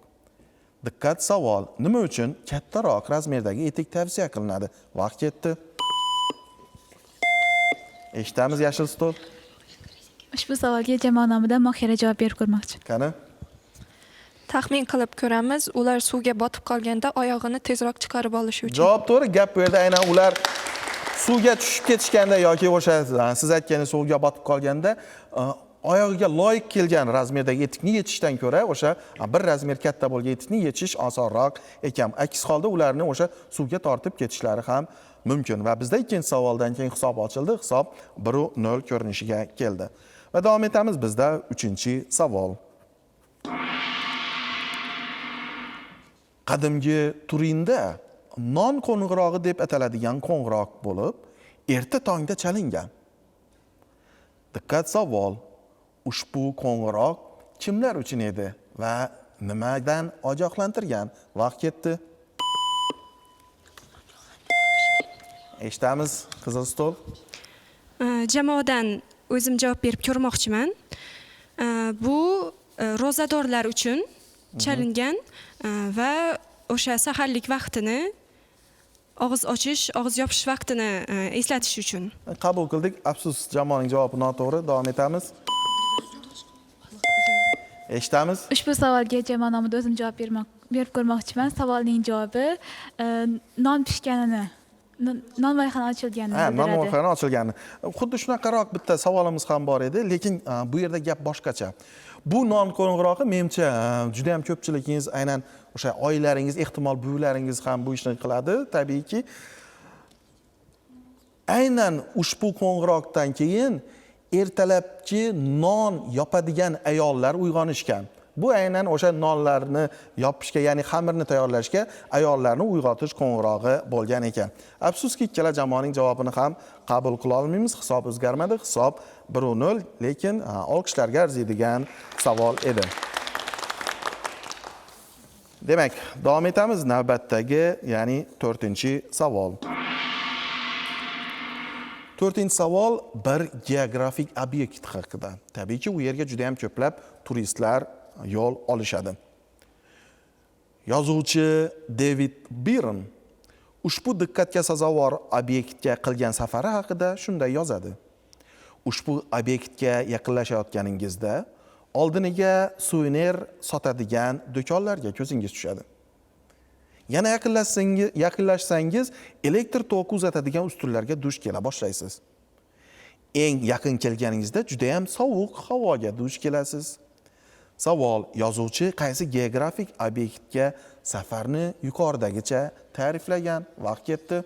Diqqat, savol. Nima uchun kattaroq razmerdagi etik tavsiya qilinadi? Vaqt ketdi. Eshitamiz, yashil stol. Ushbu savolga jamoa nomidan Mohira javob berib ko'rmoqchi. Qani? Taxmin qilib ko'ramiz, ular suvga botib qolganda oyog'ini tezroq chiqarib olish uchun. Javob to'g'ri. Gap bu yerda aynan ular suvga tushib ketishganda yoki o'sha siz aytganingiz suvga botib qolganda oyog'iga loyiq kelgan razmerdagi etikni yechishdan ko'ra o'sha bir razmer katta bo'lgan etikni yechish osonroq ekan. Aks holda ularni o'sha suvga tortib ketishlari ham mumkin. Va bizda ikkinchi savoldan keyin hisob ochildi. Hisob 1-0 ko'rinishiga keldi. Va davom etamiz bizda 3-savol. Qadimgi Turinda non qo'ng'irog'i deb ataladigan qo'ng'iroq bo'lib, erta tongda chalingan. Diqqat savol. Ushbu qo'ng'iroq kimlar uchun edi va nimadan ogohlantirgan? Vaqt ketdi. Eshitamiz, qizil stol. Jamoadan o'zim javob berib ko'rmoqchiman. Bu ro'zadorlar uchun chalingan va o'sha saharlik vaqtini, og'iz ochish, og'iz yopish vaqtini eslatish uchun. Qabul qildik. Afsus, jamoaning javobi noto'g'ri. Davom etamiz. Eshitamiz. Ushbu savolga jamoa nomida o'zim javob berib ko'rmoqchiman. Savolning javobi non pishganini, non loyihani ochilganini Non bildiradi. loyihani ochilgani. Xuddi shunaqaroq bitta savolimiz ham bor edi, lekin bu yerda gap boshqacha. Bu non qo'ng'irog'i menimcha juda ham ko'pchiligingiz, aynan o'sha oilaringiz, ehtimol buvlaringiz ham bu ishni qiladi, tabiiyki. Aynan ushbu qo'ng'iroqdan keyin ertalabki non yopadigan ayollar uyg'onishgan. Bu aynan o'sha nonlarni yopishga, ya'ni xamirni tayyorlashga ayollarni uyg'otish qo'ng'irog'i bo'lgan ekan. Afsuski, ikkala jamoaning javobini ham qabul qila olmaymiz. Hisob o'zgarmadi. Hisob 1-0, lekin olqishlarga arziydigan savol edi. Demak, davom etamiz navbatdagi, ya'ni 4-savol. 4-savol bir geografik obyekt haqida. Tabiiyki, u yerga juda ham ko'plab turistlar yo'l olishadi. Yozuvchi David Byrne ushbu diqqatga sazovor obyektga qilgan safari haqida shunday yozadi. Ushbu obyektga yaqinlashayotganingizda oldiniga suvenir sotadigan do'konlarga ko'zingiz tushadi. Yana yaqinlashsangiz elektr toki uzatadigan ustunlarga duch kela boshlaysiz. Eng yaqin kelganingizda juda ham sovuq havoga duch kelasiz. Savol: yozuvchi qaysi geografik obyektga safarni yuqoridagicha ta'riflagan? Vaqt ketdi.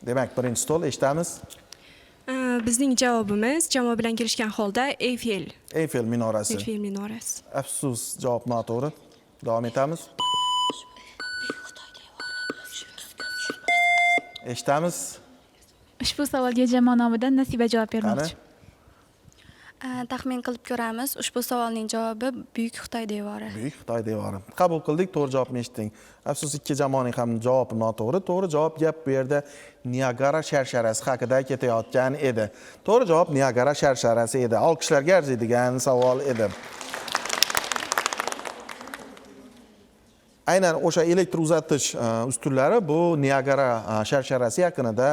Demak, birinchi stol eshitamiz. Bizning javobimiz jamoa bilan kelishgan holda Eyfel. Eyfel minorasi. Eyfel minorasi. Afsus, javob noto'g'ri. Davom etamiz. Eshitamiz. Ushbu savolga jamoa nomidan Nasiba javob bermoqchi. Taxmin qilib ko'ramiz. Ushbu savolning javobi Buyuk Xitoy devori. Buyuk Xitoy devori. Qabul qildik, to'g'ri javobni eshitding. Afsus, ikki jamoaning ham javobi noto'g'ri. To'g'ri javob gap bu yerda Niagara sharsharasi haqida ketayotgan edi. To'g'ri javob Niagara sharsharasi edi. Olqishlarga arziydigan savol edi. Aynan o'sha elektr uzatish ustunlari bu Niagara sharsharasi yaqinida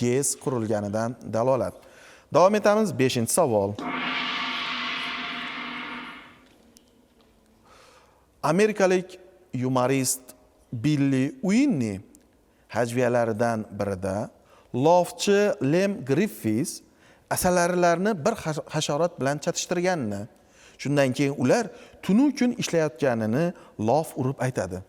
GES qurilganidan dalolat. Davom etamiz, 5-savol. Amerikalik yumorist Billy Winnie hajviyalaridan birida lofchi Lem Griffiths asalarilarni bir hasharot bilan chatishtirganini, shundan keyin ular tunu kun ishlayotganini lof urib aytadi.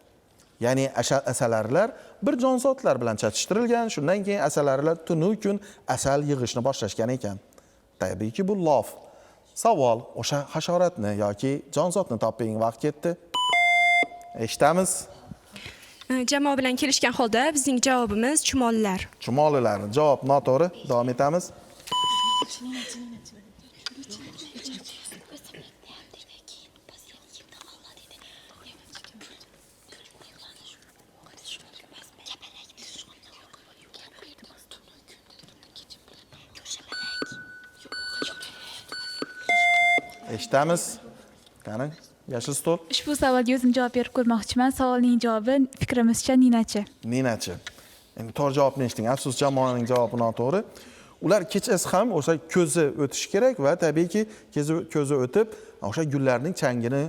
Ya'ni asalarilar bir jonzotlar bilan chatishtirilgan, shundan keyin asalarilar tunu kun asal yig'ishni boshlashgan ekan. Tabiiyki bu lof. Savol: o'sha hasharotni yoki jonzotni toping. Vaqt ketdi. Eshitamiz. Jamoa bilan kelishgan holda bizning javobimiz chumollar. Chumolilar. Javob noto'g'ri. Davom etamiz. Eshitamiz. Qani, yashil stol. Ushbu savolga o'zim javob berib ko'rmoqchiman. Savolning javobi fikrimizcha ninachi. Ninachi. Endi to'g'ri javobni eshiting. Afsus, jamoaning javobi noto'g'ri. Ular kechasi ham o'sha ko'zi o'tishi kerak va tabiiyki ko'zi o'tib o'sha gullarning changini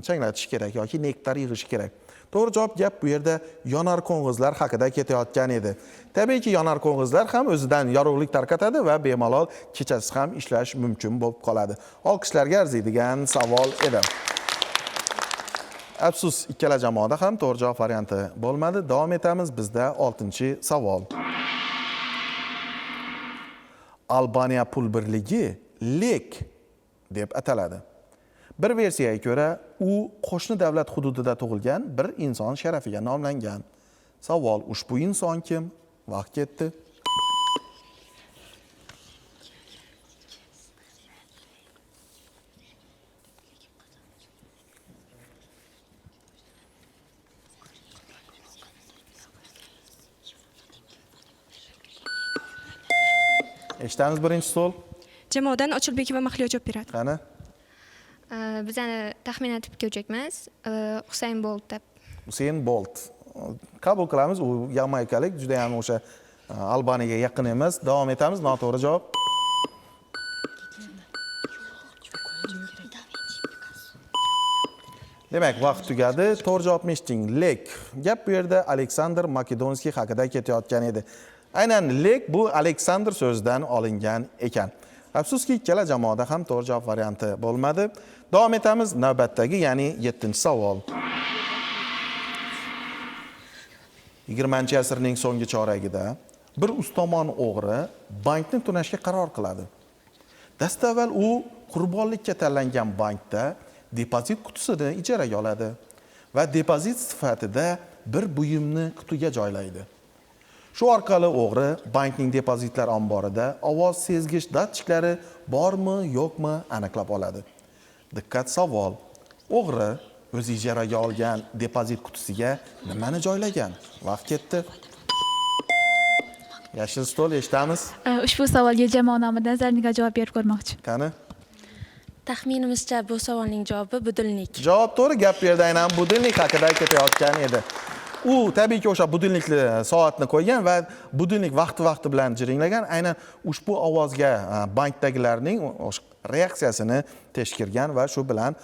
changlatish kerak yoki nektar yig'ish kerak. To'g'ri javob gap bu yerda yonar qo'ng'izlar haqida ketayotgan edi. Tabiiyki yonar qo'ng'izlar ham o'zidan yorug'lik tarqatadi va bemalol kechasi ham ishlash mumkin bo'lib qoladi. Olqishlarga arziydigan savol edi. Afsus, ikkala jamoada ham to'g'ri javob varianti bo'lmadi. Davom etamiz. Bizda 6-savol. Albaniya pul birligi lek deb ataladi. Bir versiyaga ko'ra, u qo'shni davlat hududida tug'ilgan bir inson sharafiga nomlangan. Savol: ushbu inson kim? Vaqt ketdi. Eshitamiz birinchi savol. Jamoadan Ochilbekova Mahliyo javob beradi. Qani? Bizani taxmin etib ko'rjakmiz. Husayn Bolt deb. Usain Bolt. Qabul qilamiz. U yamaykalik, juda ham o'sha Albaniyaga yaqin emas. Davom etamiz. Noto'g'ri javob. Demak, vaqt tugadi. To'g'ri javobni eshiting. Lek. Gap bu yerda Aleksandr Makedonskiy haqida ketayotgan edi. Aynan lek bu Aleksandr so'zidan olingan ekan. Afsuski, ikkala jamoada ham to'g'ri javob varianti bo'lmadi. Davom etamiz. Navbatdagi, ya'ni 7-savol. 20-asrning so'nggi choragida bir ustomon o'g'ri bankni tunashga qaror qiladi. Dastavval u qurbonlikka tanlangan bankda depozit qutisini ijaraga oladi va depozit sifatida bir buyumni qutiga joylaydi. Shu orqali o'g'ri bankning depozitlar omborida ovoz sezgich datchiklari bormi, yo'qmi aniqlab oladi. Diqqat savol. O'g'ri o'z ijaraga olgan depozit qutisiga nimani joylagan? Vaqt ketdi. Yashil stol eshitamiz. Ushbu savolga jamoa nomidan Zarniga javob berib ko'rmoqchi. Qani? Taxminimizcha bu savolning javobi budilnik. Javob to'g'ri. Gap bu yerda aynan budilnik haqida ketayotgan edi. U tabiiyki o'sha budilnikli soatni qo'ygan va budilnik vaqti bilan jiringlagan. Aynan ushbu ovozga bankdagilarning reaksiyasini tekshirgan va shu bilan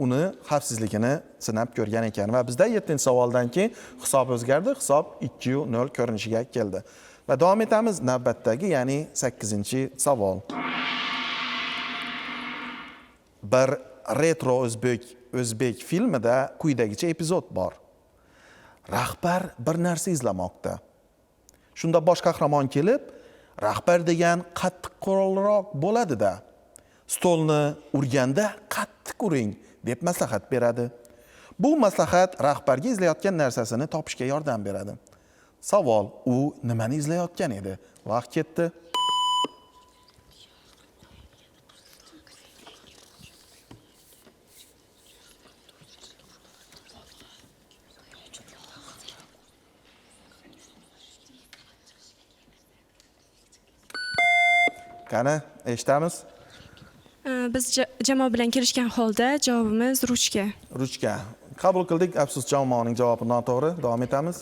uni xavfsizligini sinab ko'rgan ekan. Va bizda 7-savoldan keyin hisob o'zgardi. Hisob 2-0 ko'rinishiga keldi. Va davom etamiz. Navbatdagi, ya'ni 8-savol. Bir retro o'zbek filmida quyidagicha epizod bor. Rahbar bir narsa izlamoqda. Shunda bosh qahramon kelib, rahbar degan qattiq qurolroq bo'ladi-da. Stolni urganda qattiq uring deb maslahat beradi. Bu maslahat rahbarga izlayotgan narsasini topishga yordam beradi. Savol: u nimani izlayotgan edi? Vaqt ketdi. Qani, eshitamiz. Biz jamoa bilan kelishgan holda javobimiz ruchka. Ruchka. Qabul qildik. Afsus, jamoaning javobi noto'g'ri. Davom etamiz.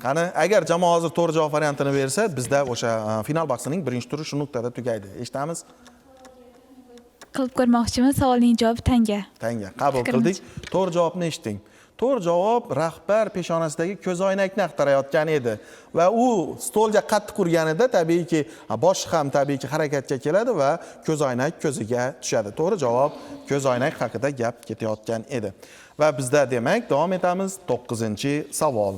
Qani, agar jamoa hozir to'g'ri javob variantini bersa, bizda o'sha final bahsining birinchi turi shu nuqtada tugaydi. Eshitamiz. Qilib ko'rmoqchimiz. Savolning javobi tanga. Tanga. Qabul qildik. To'g'ri javobni eshiting. To'g'ri javob rahbar peshonasidagi ko'zoynakni axtarayotgan edi va u stolga qattiq urganida tabiiyki boshi ham tabiiyki harakatga keladi va ko'zoynak ko'ziga tushadi. To'g'ri javob ko'zoynak haqida gap ketayotgan edi. Va bizda demak davom etamiz. 9-savol.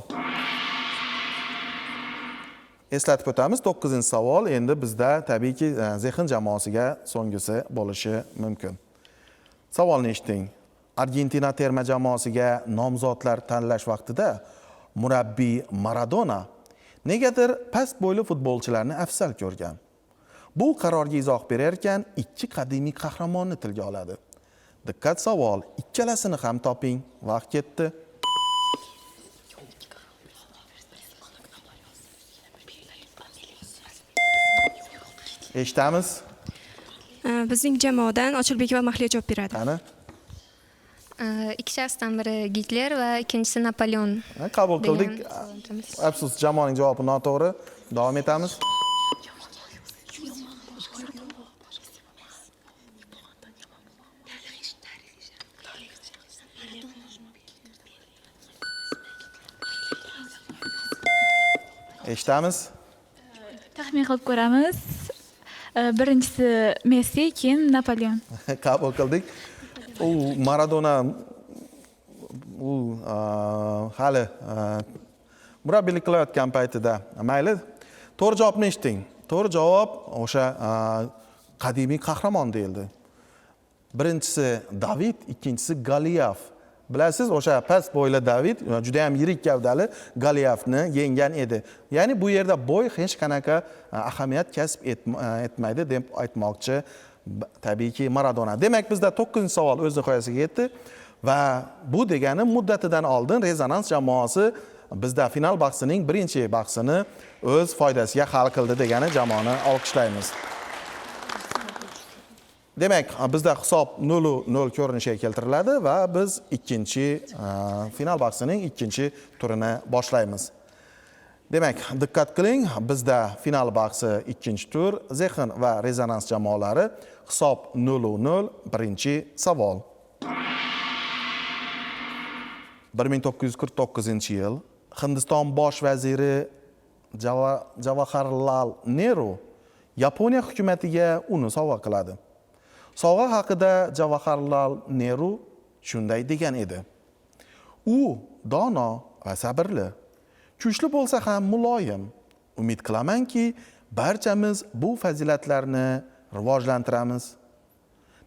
Eslatib o'tamiz, 9-savol endi bizda tabiiyki Zehn jamoasiga so'nggisi bo'lishi mumkin. Savolni eshiting. Argentina terma jamoasiga nomzodlar tanlash vaqtida murabbiy Maradona negadir past bo'yli futbolchilarni afzal ko'rgan. Bu qarorga izoh berar ekan ikki qadimiy qahramonni tilga oladi. Diqqat savol, ikkalasini ham toping. Vaqt ketdi. Eshitamiz. Bizning jamoadan Ochilbekova Mahliyo javob beradi. Qani? Ikki shaxsdan biri Gitler va ikkinchisi Napoleon. Qabul qildik. degan savolni beramiz. Afsus, jamoaning javobi noto'g'ri. Davom etamiz. Eshitamiz. Taxmin qilib ko'ramiz. Birinchisi Messi, keyin Napoleon. Qabul qildik. U Maradona hali murabbiylik qilayotgan paytida. Mayli. To'g'ri javobni eshiting. To'g'ri javob o'sha qadimiy qahramon deyildi. Birinchisi David, ikkinchisi Goliyaf. Bilasiz, o'sha past bo'yli David juda ham yirik gavdali Goliyafni yenggan edi. Ya'ni bu yerda bo'y hech qanaqa ahamiyat kasb etmaydi deb aytmoqchi tabiiyki Maradona. Demak, bizda 9-savol o'z nihoyasiga yetdi va bu degani muddatidan oldin Rezonans jamoasi bizda final bahsining birinchi bahsini o'z foydasiga hal qildi degani jamoani olqishlaymiz. Demak, bizda hisob 0-0 ko'rinishiga keltiriladi va biz final bahsining ikkinchi turini boshlaymiz. Demak, diqqat qiling, bizda final bahsi ikkinchi tur, Zexin va Rezonans jamoalari hisob 0-0, birinchi savol. 1949-yil Hindiston bosh vaziri Javaharlal Nehru Yaponiya hukumatiga uni sovg'a qiladi. Sovg'a haqida Javaharlal Nehru shunday degan edi. U dono va sabrli, kuchli bo'lsa ham muloyim. Umid qilamanki, barchamiz bu fazilatlarni rivojlantiramiz.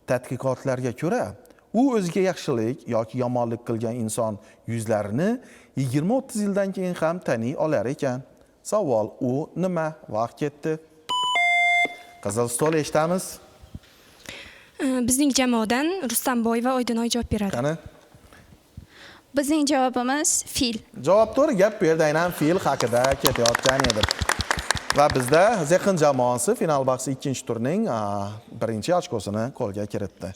Tadqiqotlarga ko'ra, u o'ziga yaxshilik yoki yomonlik qilgan inson yuzlarini 20-30 yildan keyin ham taniy olar ekan. Savol, u nima? Vaqt ketdi. Qizil stol eshitamiz. Bizning jamoadan Rustamboy va Oydinoy javob beradi. Qani? Bizning javobimiz fil. Javob to'g'ri, gap bu yerda aynan fil haqida ketayotgan edi. Va bizda Zexin jamoasi final bahsi ikkinchi turning birinchi ochkosini qo'lga kiritdi.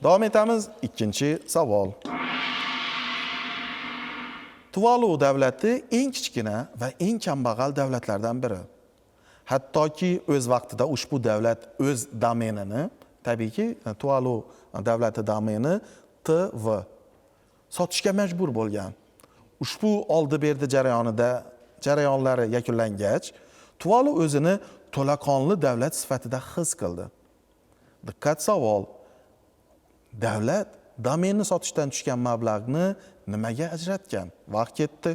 Davom etamiz, ikkinchi savol. Tuvalu davlati eng kichkina va eng kambag'al davlatlardan biri. Hattoki o'z vaqtida ushbu davlat o'z domenini, tabiiyki Tuvalu davlati domeni TV sotishga majbur bo'lgan. Ushbu oldi-berdi jarayonlari yakunlangach, Tuvalu o'zini to'laqonli davlat sifatida his qildi. Diqqat savol. Davlat domenni sotishdan tushgan mablag'ni nimaga ajratgan? Vaqt ketdi.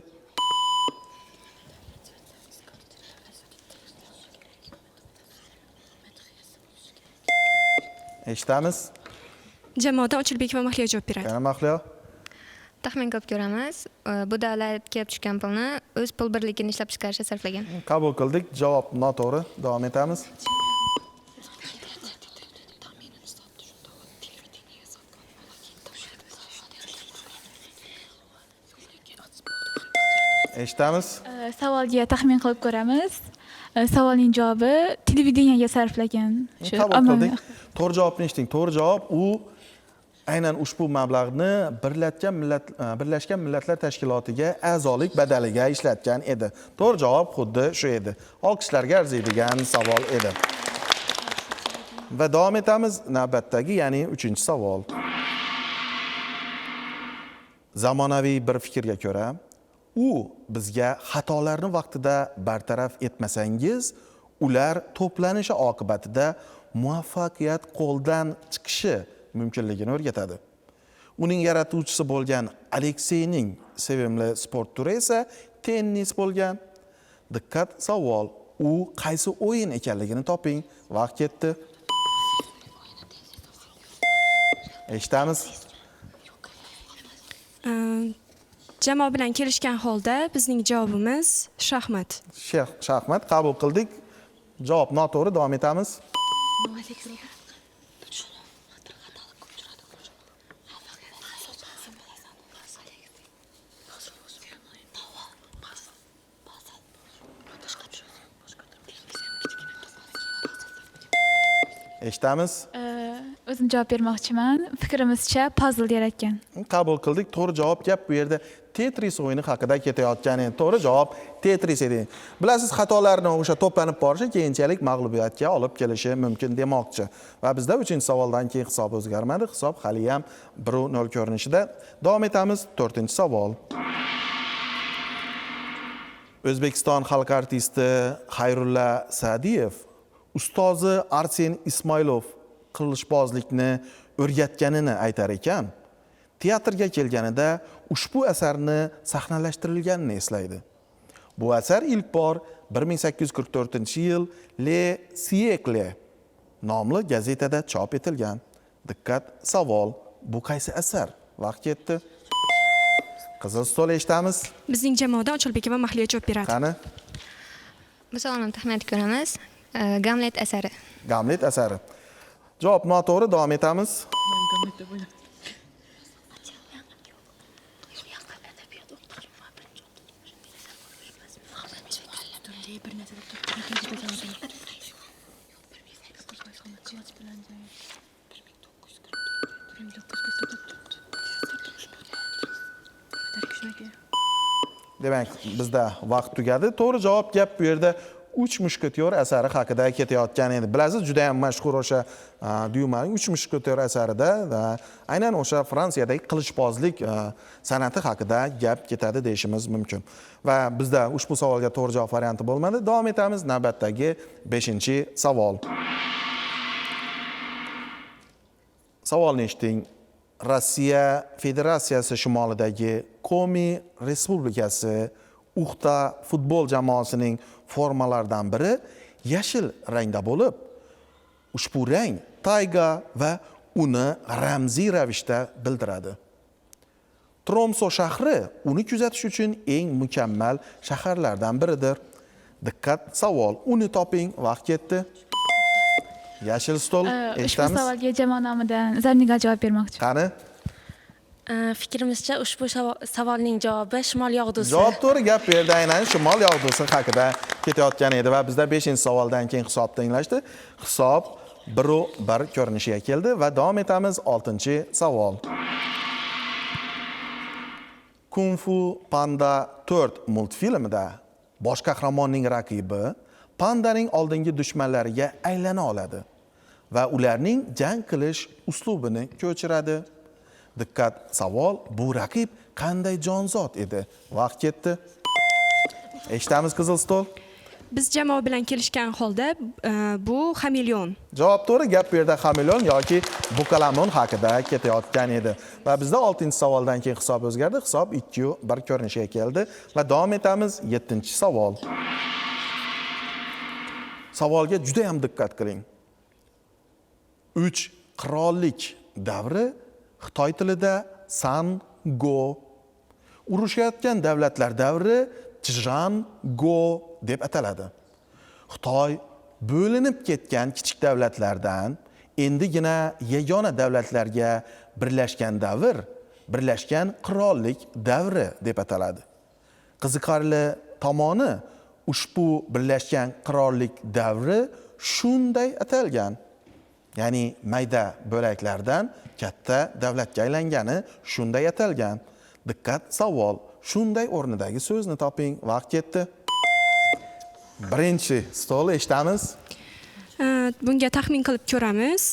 Eshitamiz. Jamoadan Ochilbek va Mahliyo javob beradi. Qani Mahliyo? Taxmin qilib ko'ramiz. Bu davlat kelib tushgan pulni o'z pul birligini ishlab chiqarishga sarflagan. Qabul qildik. Javob noto'g'ri. Davom etamiz. Eshitamiz. Savolga taxmin qilib ko'ramiz. Savolning javobi televideniyaga sarflagan. Qabul qildik. To'g'ri javobni eshiting. To'gri javob u aynan ushbu mablag'ni Birlashgan Millatlar Tashkilotiga a'zolik badaliga ishlatgan edi. To'g'ri javob xuddi shu edi. Olqishlarga arziydigan savol edi. Va davom etamiz navbatdagi, ya'ni 3-savol. Zamonaviy bir fikrga ko'ra, u bizga xatolarni vaqtida bartaraf etmasangiz, ular to'planishi oqibatida muvaffaqiyat qo'ldan chiqishi mumkinligini o'rgatadi. Uning yaratuvchisi bo'lgan Alekseyning sevimli sport turi esa tennis bo'lgan. Diqqat savol, u qaysi o'yin ekanligini toping. Vaqt ketdi. Eshitamiz. Jamoa bilan kelishgan holda bizning javobimiz shaxmat. Shaxmat qabul qildik. Javob noto'g'ri. Davom etamiz. O'z o'zim javob bermoqchiman. Fikrimizcha puzzle yaratgan. Qabul qildik. To'g'ri javob gap bu yerda Tetris o'yini haqida ketayotgan edi. To'g'ri javob Tetris edi. Bilasiz, xatolarni o'sha to'planib borishi keyinchalik mag'lubiyatga olib kelishi mumkin demoqchi. Va bizda 3-savoldan keyin hisob o'zgarmadi. Hisob hali ham 1-0 ko'rinishida. Davom etamiz. 4-savol. O'zbekiston xalq artisti Xayrulla Sa'diyev ustozi Arsen Ismoilov qilichbozlikni o'rgatganini aytar ekan. Teatrga kelganida ushbu asarni sahnalashtirilganini eslaydi. Bu asar ilk bor 1844-yil Le Siècle nomli gazetada chop etilgan. Diqqat, savol. Bu qaysi asar? Vaqt ketdi. Qizil stol eshitamiz. Bizning jamoada Ochilbek va Mahliyo javob beradi. Qani? Bu savolni taxmin etib ko'ramiz. Gamlet asari. Gamlet asari. Javob noto'g'ri, davom etamiz. Demak, bizda vaqt tugadi. To'g'ri javob gap bu yerda 3 mushketyor asari haqida ketayotgan edi. Bilasiz, juda ham mashhur o'sha Dyumaning 3 mushketyor asarida aynan o'sha Fransiyadagi qilichbozlik san'ati haqida gap ketadi deyishimiz mumkin. Va bizda ushbu savolga to'g'ri javob varianti bo'lmadi. Davom etamiz navbatdagi 5-savol. Savolni eshiting. Rossiya Federatsiyasi shimolidagi Komi Respublikasi Uxta futbol jamoasining formalaridan biri yashil rangda bo'lib, ushbu rang tayga va uni ramziy ravishda bildiradi. Tromso shahri uni kuzatish uchun eng mukammal shaharlardan biridir. Diqqat, savol. Uni toping, vaqt ketdi. Yashil stol Ushbu eshitamiz. savolga jamoa nomidan Zarniga javob bermoqchi. Qani? Fikrimizcha ushbu savolning javobi shimol yog'dusi. Javob to'g'ri, gap bu yerda aynan shimol yog'dusi haqida ketayotgan edi va bizda 5-savoldan keyin hisob tenglashdi. Hisob 1-1 ko'rinishiga keldi va davom etamiz 6-savol. Kung Fu Panda 4 multfilmida bosh qahramonning raqibi pandaning oldingi dushmanlariga aylana oladi va ularning jang qilish uslubini ko'chiradi. Diqqat, savol. Bu raqib qanday jonzot edi? Vaqt ketdi. Eshitamiz qizil stol. Biz jamoa bilan kelishgan holda bu xameleon. Javob to'g'ri, gap bu yerda xameleon yoki bukalamon haqida ketayotgan edi. Va bizda 6-savoldan keyin hisob o'zgardi. Hisob 2-1 ko'rinishiga keldi va davom etamiz 7-savol. Savolga juda ham diqqat qiling. 3 qirollik davri Xitoy tilida San Go, urushayotgan davlatlar davri Chjan Go deb ataladi. Xitoy bo'linib ketgan kichik davlatlardan endigina yagona davlatlarga birlashgan davr, birlashgan qirollik davri deb ataladi. Qiziqarli tomoni, ushbu birlashgan qirollik davri shunday atalgan. Ya'ni mayda bo'laklardan katta davlatga aylangani shunday atalgan. Diqqat, savol. Shunday o'rnidagi so'zni toping. Vaqt ketdi. 1-stol eshitamiz. Bunga taxmin qilib ko'ramiz.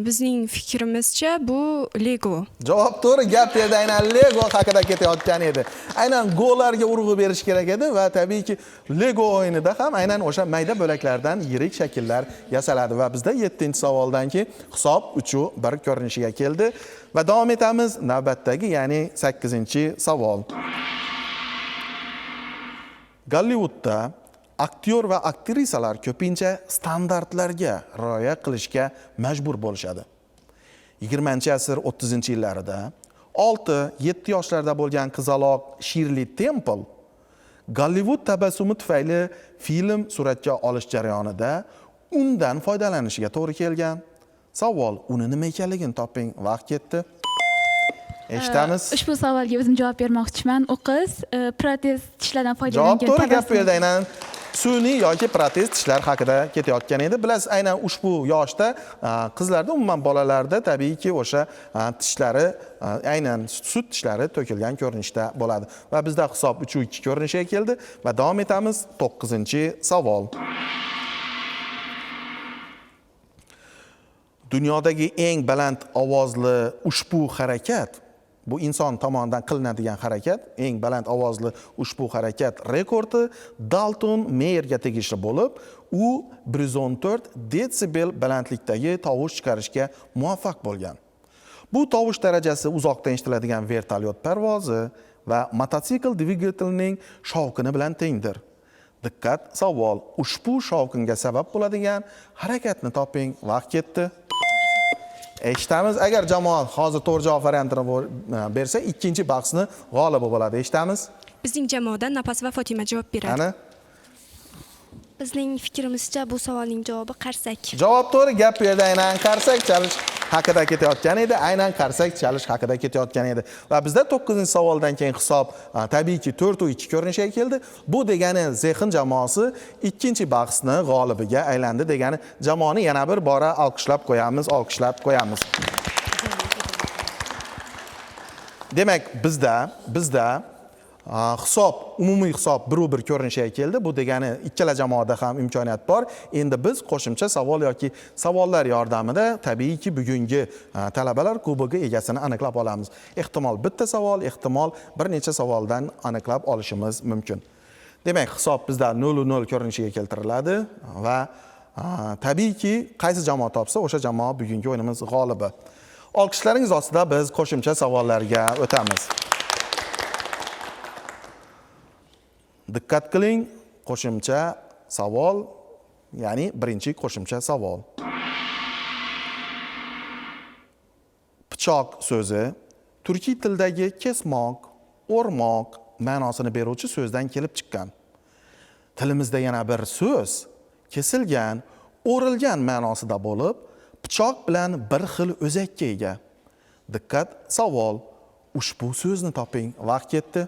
Bizning fikrimizcha bu Lego. Javob to'g'ri, gap yerda aynan Lego haqida ketayotgan edi. Aynan gollarga urg'u berish kerak edi va tabiiyki Lego o'yinida ham aynan o'sha mayda bo'laklardan yirik shakllar yasaladi va bizda 7-savoldan keyin hisob 3-1 ko'rinishiga keldi va davom etamiz navbatdagi, ya'ni 8-savol. Gollywoodda aktyor va aktrisalar ko'pincha standartlarga rioya qilishga majbur bo'lishadi. 20-asr 30-yillarida 6-7 yoshlarda bo'lgan qizaloq Shirley Temple Gollywood tabassumi tufayli film suratga olish jarayonida undan foydalanishiga to'g'ri kelgan. Savol, uni nima ekanligini toping. Vaqt ketdi. Eshitamiz. Ushbu savolga o'zim javob bermoqchiman. U qiz protez tishlardan Javob foydalangan. to'g'ri, gap bu yerda aynan sun'iy yoki protez tishlar haqida ketayotgan edi. Bilasiz, aynan ushbu yoshda qizlarda, umuman bolalarda tabiiyki o'sha tishlari aynan sut tishlari to'kilgan ko'rinishda bo'ladi. Va bizda hisob 3-2 ko'rinishiga keldi va davom etamiz. 9-savol. Dunyodagi eng baland ovozli ushbu harakat, bu inson tomonidan qilinadigan harakat, eng baland ovozli ushbu harakat rekordi Dalton Meyerga tegishli bo'lib, u 114 desibel balandlikdagi tovush chiqarishga muvaffaq bo'lgan. Bu tovush darajasi uzoqdan eshitiladigan vertolyot parvozi va mototsikl dvigatelining shovqini bilan tengdir. Diqqat, savol. Ushbu shovqinga sabab bo'ladigan harakatni toping. Vaqt ketdi. Eshitamiz. Agar jamoat hozir to'g'ri javob variantini bersa, ikkinchi bahsni g'olibi bo'ladi. Eshitamiz. Bizning jamoadan Napas va Fotima javob beradi. Ana. Bizning fikrimizcha bu savolning javobi qarsak. Javob to'g'ri. Gap bu yerda aynan qarsak chalish haqida ketayotgan edi. Aynan qarsak chalish haqida ketayotgan edi. Va bizda 9-savoldan keyin hisob tabiiyki 4-2 ko'rinishiga keldi. Bu degani Zexin jamoasi ikkinchi bahsni g'olibiga aylandi degani jamoani yana bir bora olqishlab qo'yamiz. Demak, bizda hisob, umumiy hisob 1-1 ko'rinishiga keldi. Bu degani ikkala jamoada ham imkoniyat bor. Endi biz qo'shimcha savol yoki savollar yordamida tabiiyki bugungi talabalar kubogi egasini aniqlab olamiz. Ehtimol bitta savol, ehtimol bir necha savoldan aniqlab olishimiz mumkin. Demak, hisob bizda 0-0 ko'rinishiga keltiriladi va tabiiyki qaysi jamoa topsa, o'sha jamoa bugungi o'yinimiz g'olibi. Olqishlaringiz ostida biz qo'shimcha savollarga o'tamiz. Diqqat qiling, qo'shimcha savol, ya'ni birinchi qo'shimcha savol. Pichoq so'zi turkiy tildagi kesmoq, o'rmoq ma'nosini beruvchi so'zdan kelib chiqqan. Tilimizda yana bir so'z kesilgan, o'rilgan ma'nosida bo'lib, pichoq bilan bir xil o'zakka ega. Diqqat, savol. Ushbu so'zni toping. Vaqt ketdi.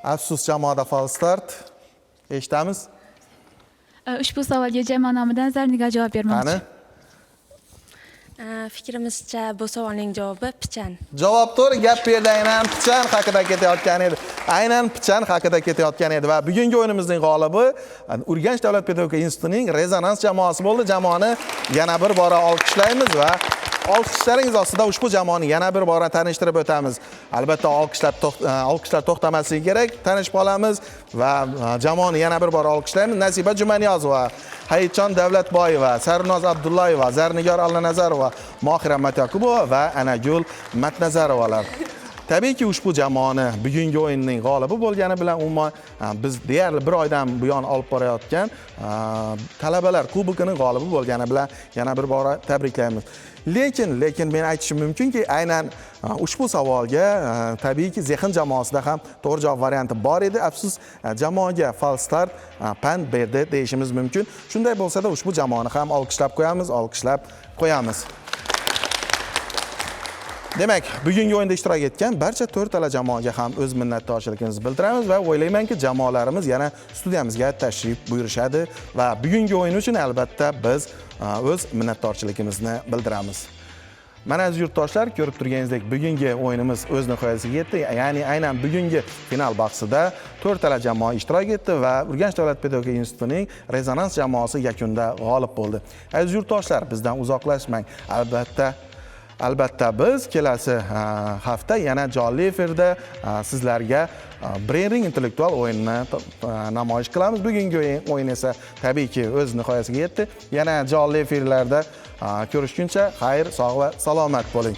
Afsus, jamoada false start. Eshitamiz. Ushbu savolga jamoa nomidan Zarnigar javob bermoqchi. Fikrimizcha bu savolning javobi pichan. Javob to'g'ri. Gap bu yerda aynan pichan haqida ketayotgan edi. Va bugungi o'yinimizning g'olibi Urganch davlat pedagogika institutining rezonans jamoasi bo'ldi. Jamoani yana bir bora olqishlaymiz va olqishlaringiz ostida ushbu jamoani yana bir bora tanishtirib o'tamiz. Albatta olqishlar to'xtamasligi kerak. Tanishib qolamiz va jamoani yana bir bora olqishlaymiz. Nasiba Jumaniyozova, Hayitjon Davlatboyeva, Sarnoz Abdullayeva, Zarnigar Allanazarova, Mohira Matyakubova va Anagul Matnazarovalar. Tabiiyki ushbu jamoani bugungi o'yinning g'olibi bo'lgani bilan umuman biz deyarli bir oydan buyon olib borayotgan talabalar kubogining g'olibi bo'lgani bilan yana bir bora tabriklaymiz. Lekin men aytishim mumkinki, aynan ushbu savolga tabiiyki Zexin jamoasida ham to'g'ri javob varianti bor edi. Afsus, jamoaga false start pand berdi deyishimiz mumkin. Shunday bo'lsa-da ushbu jamoani ham olqishlab qo'yamiz. Demak, bugungi o'yinda ishtirok etgan barcha 4 jamoaga ham o'z minnatdorchiligimizni bildiramiz va o'ylaymanki, jamoalarimiz yana studiyamizga tashrif buyurishadi va bugungi o'yin uchun albatta biz o'z minnatdorchiligimizni bildiramiz. Mana aziz yurtdoshlar, ko'rib turganingizdek bugungi o'yinimiz o'z nihoyasiga yetdi. Ya'ni aynan bugungi final bahsida 4 jamoa ishtirok etdi va Urganch davlat pedagogika institutining rezonans jamoasi yakunda g'olib bo'ldi. Aziz yurtdoshlar, bizdan uzoqlashmang. Albatta biz kelasi hafta yana jonli efirda sizlarga Brainring intellektual o'yinini namoyish qilamiz. Bugungi o'yin esa tabiiyki o'z nihoyasiga yetdi. Yana jonli efirlarda ko'rishguncha xayr, sog' va salomat bo'ling.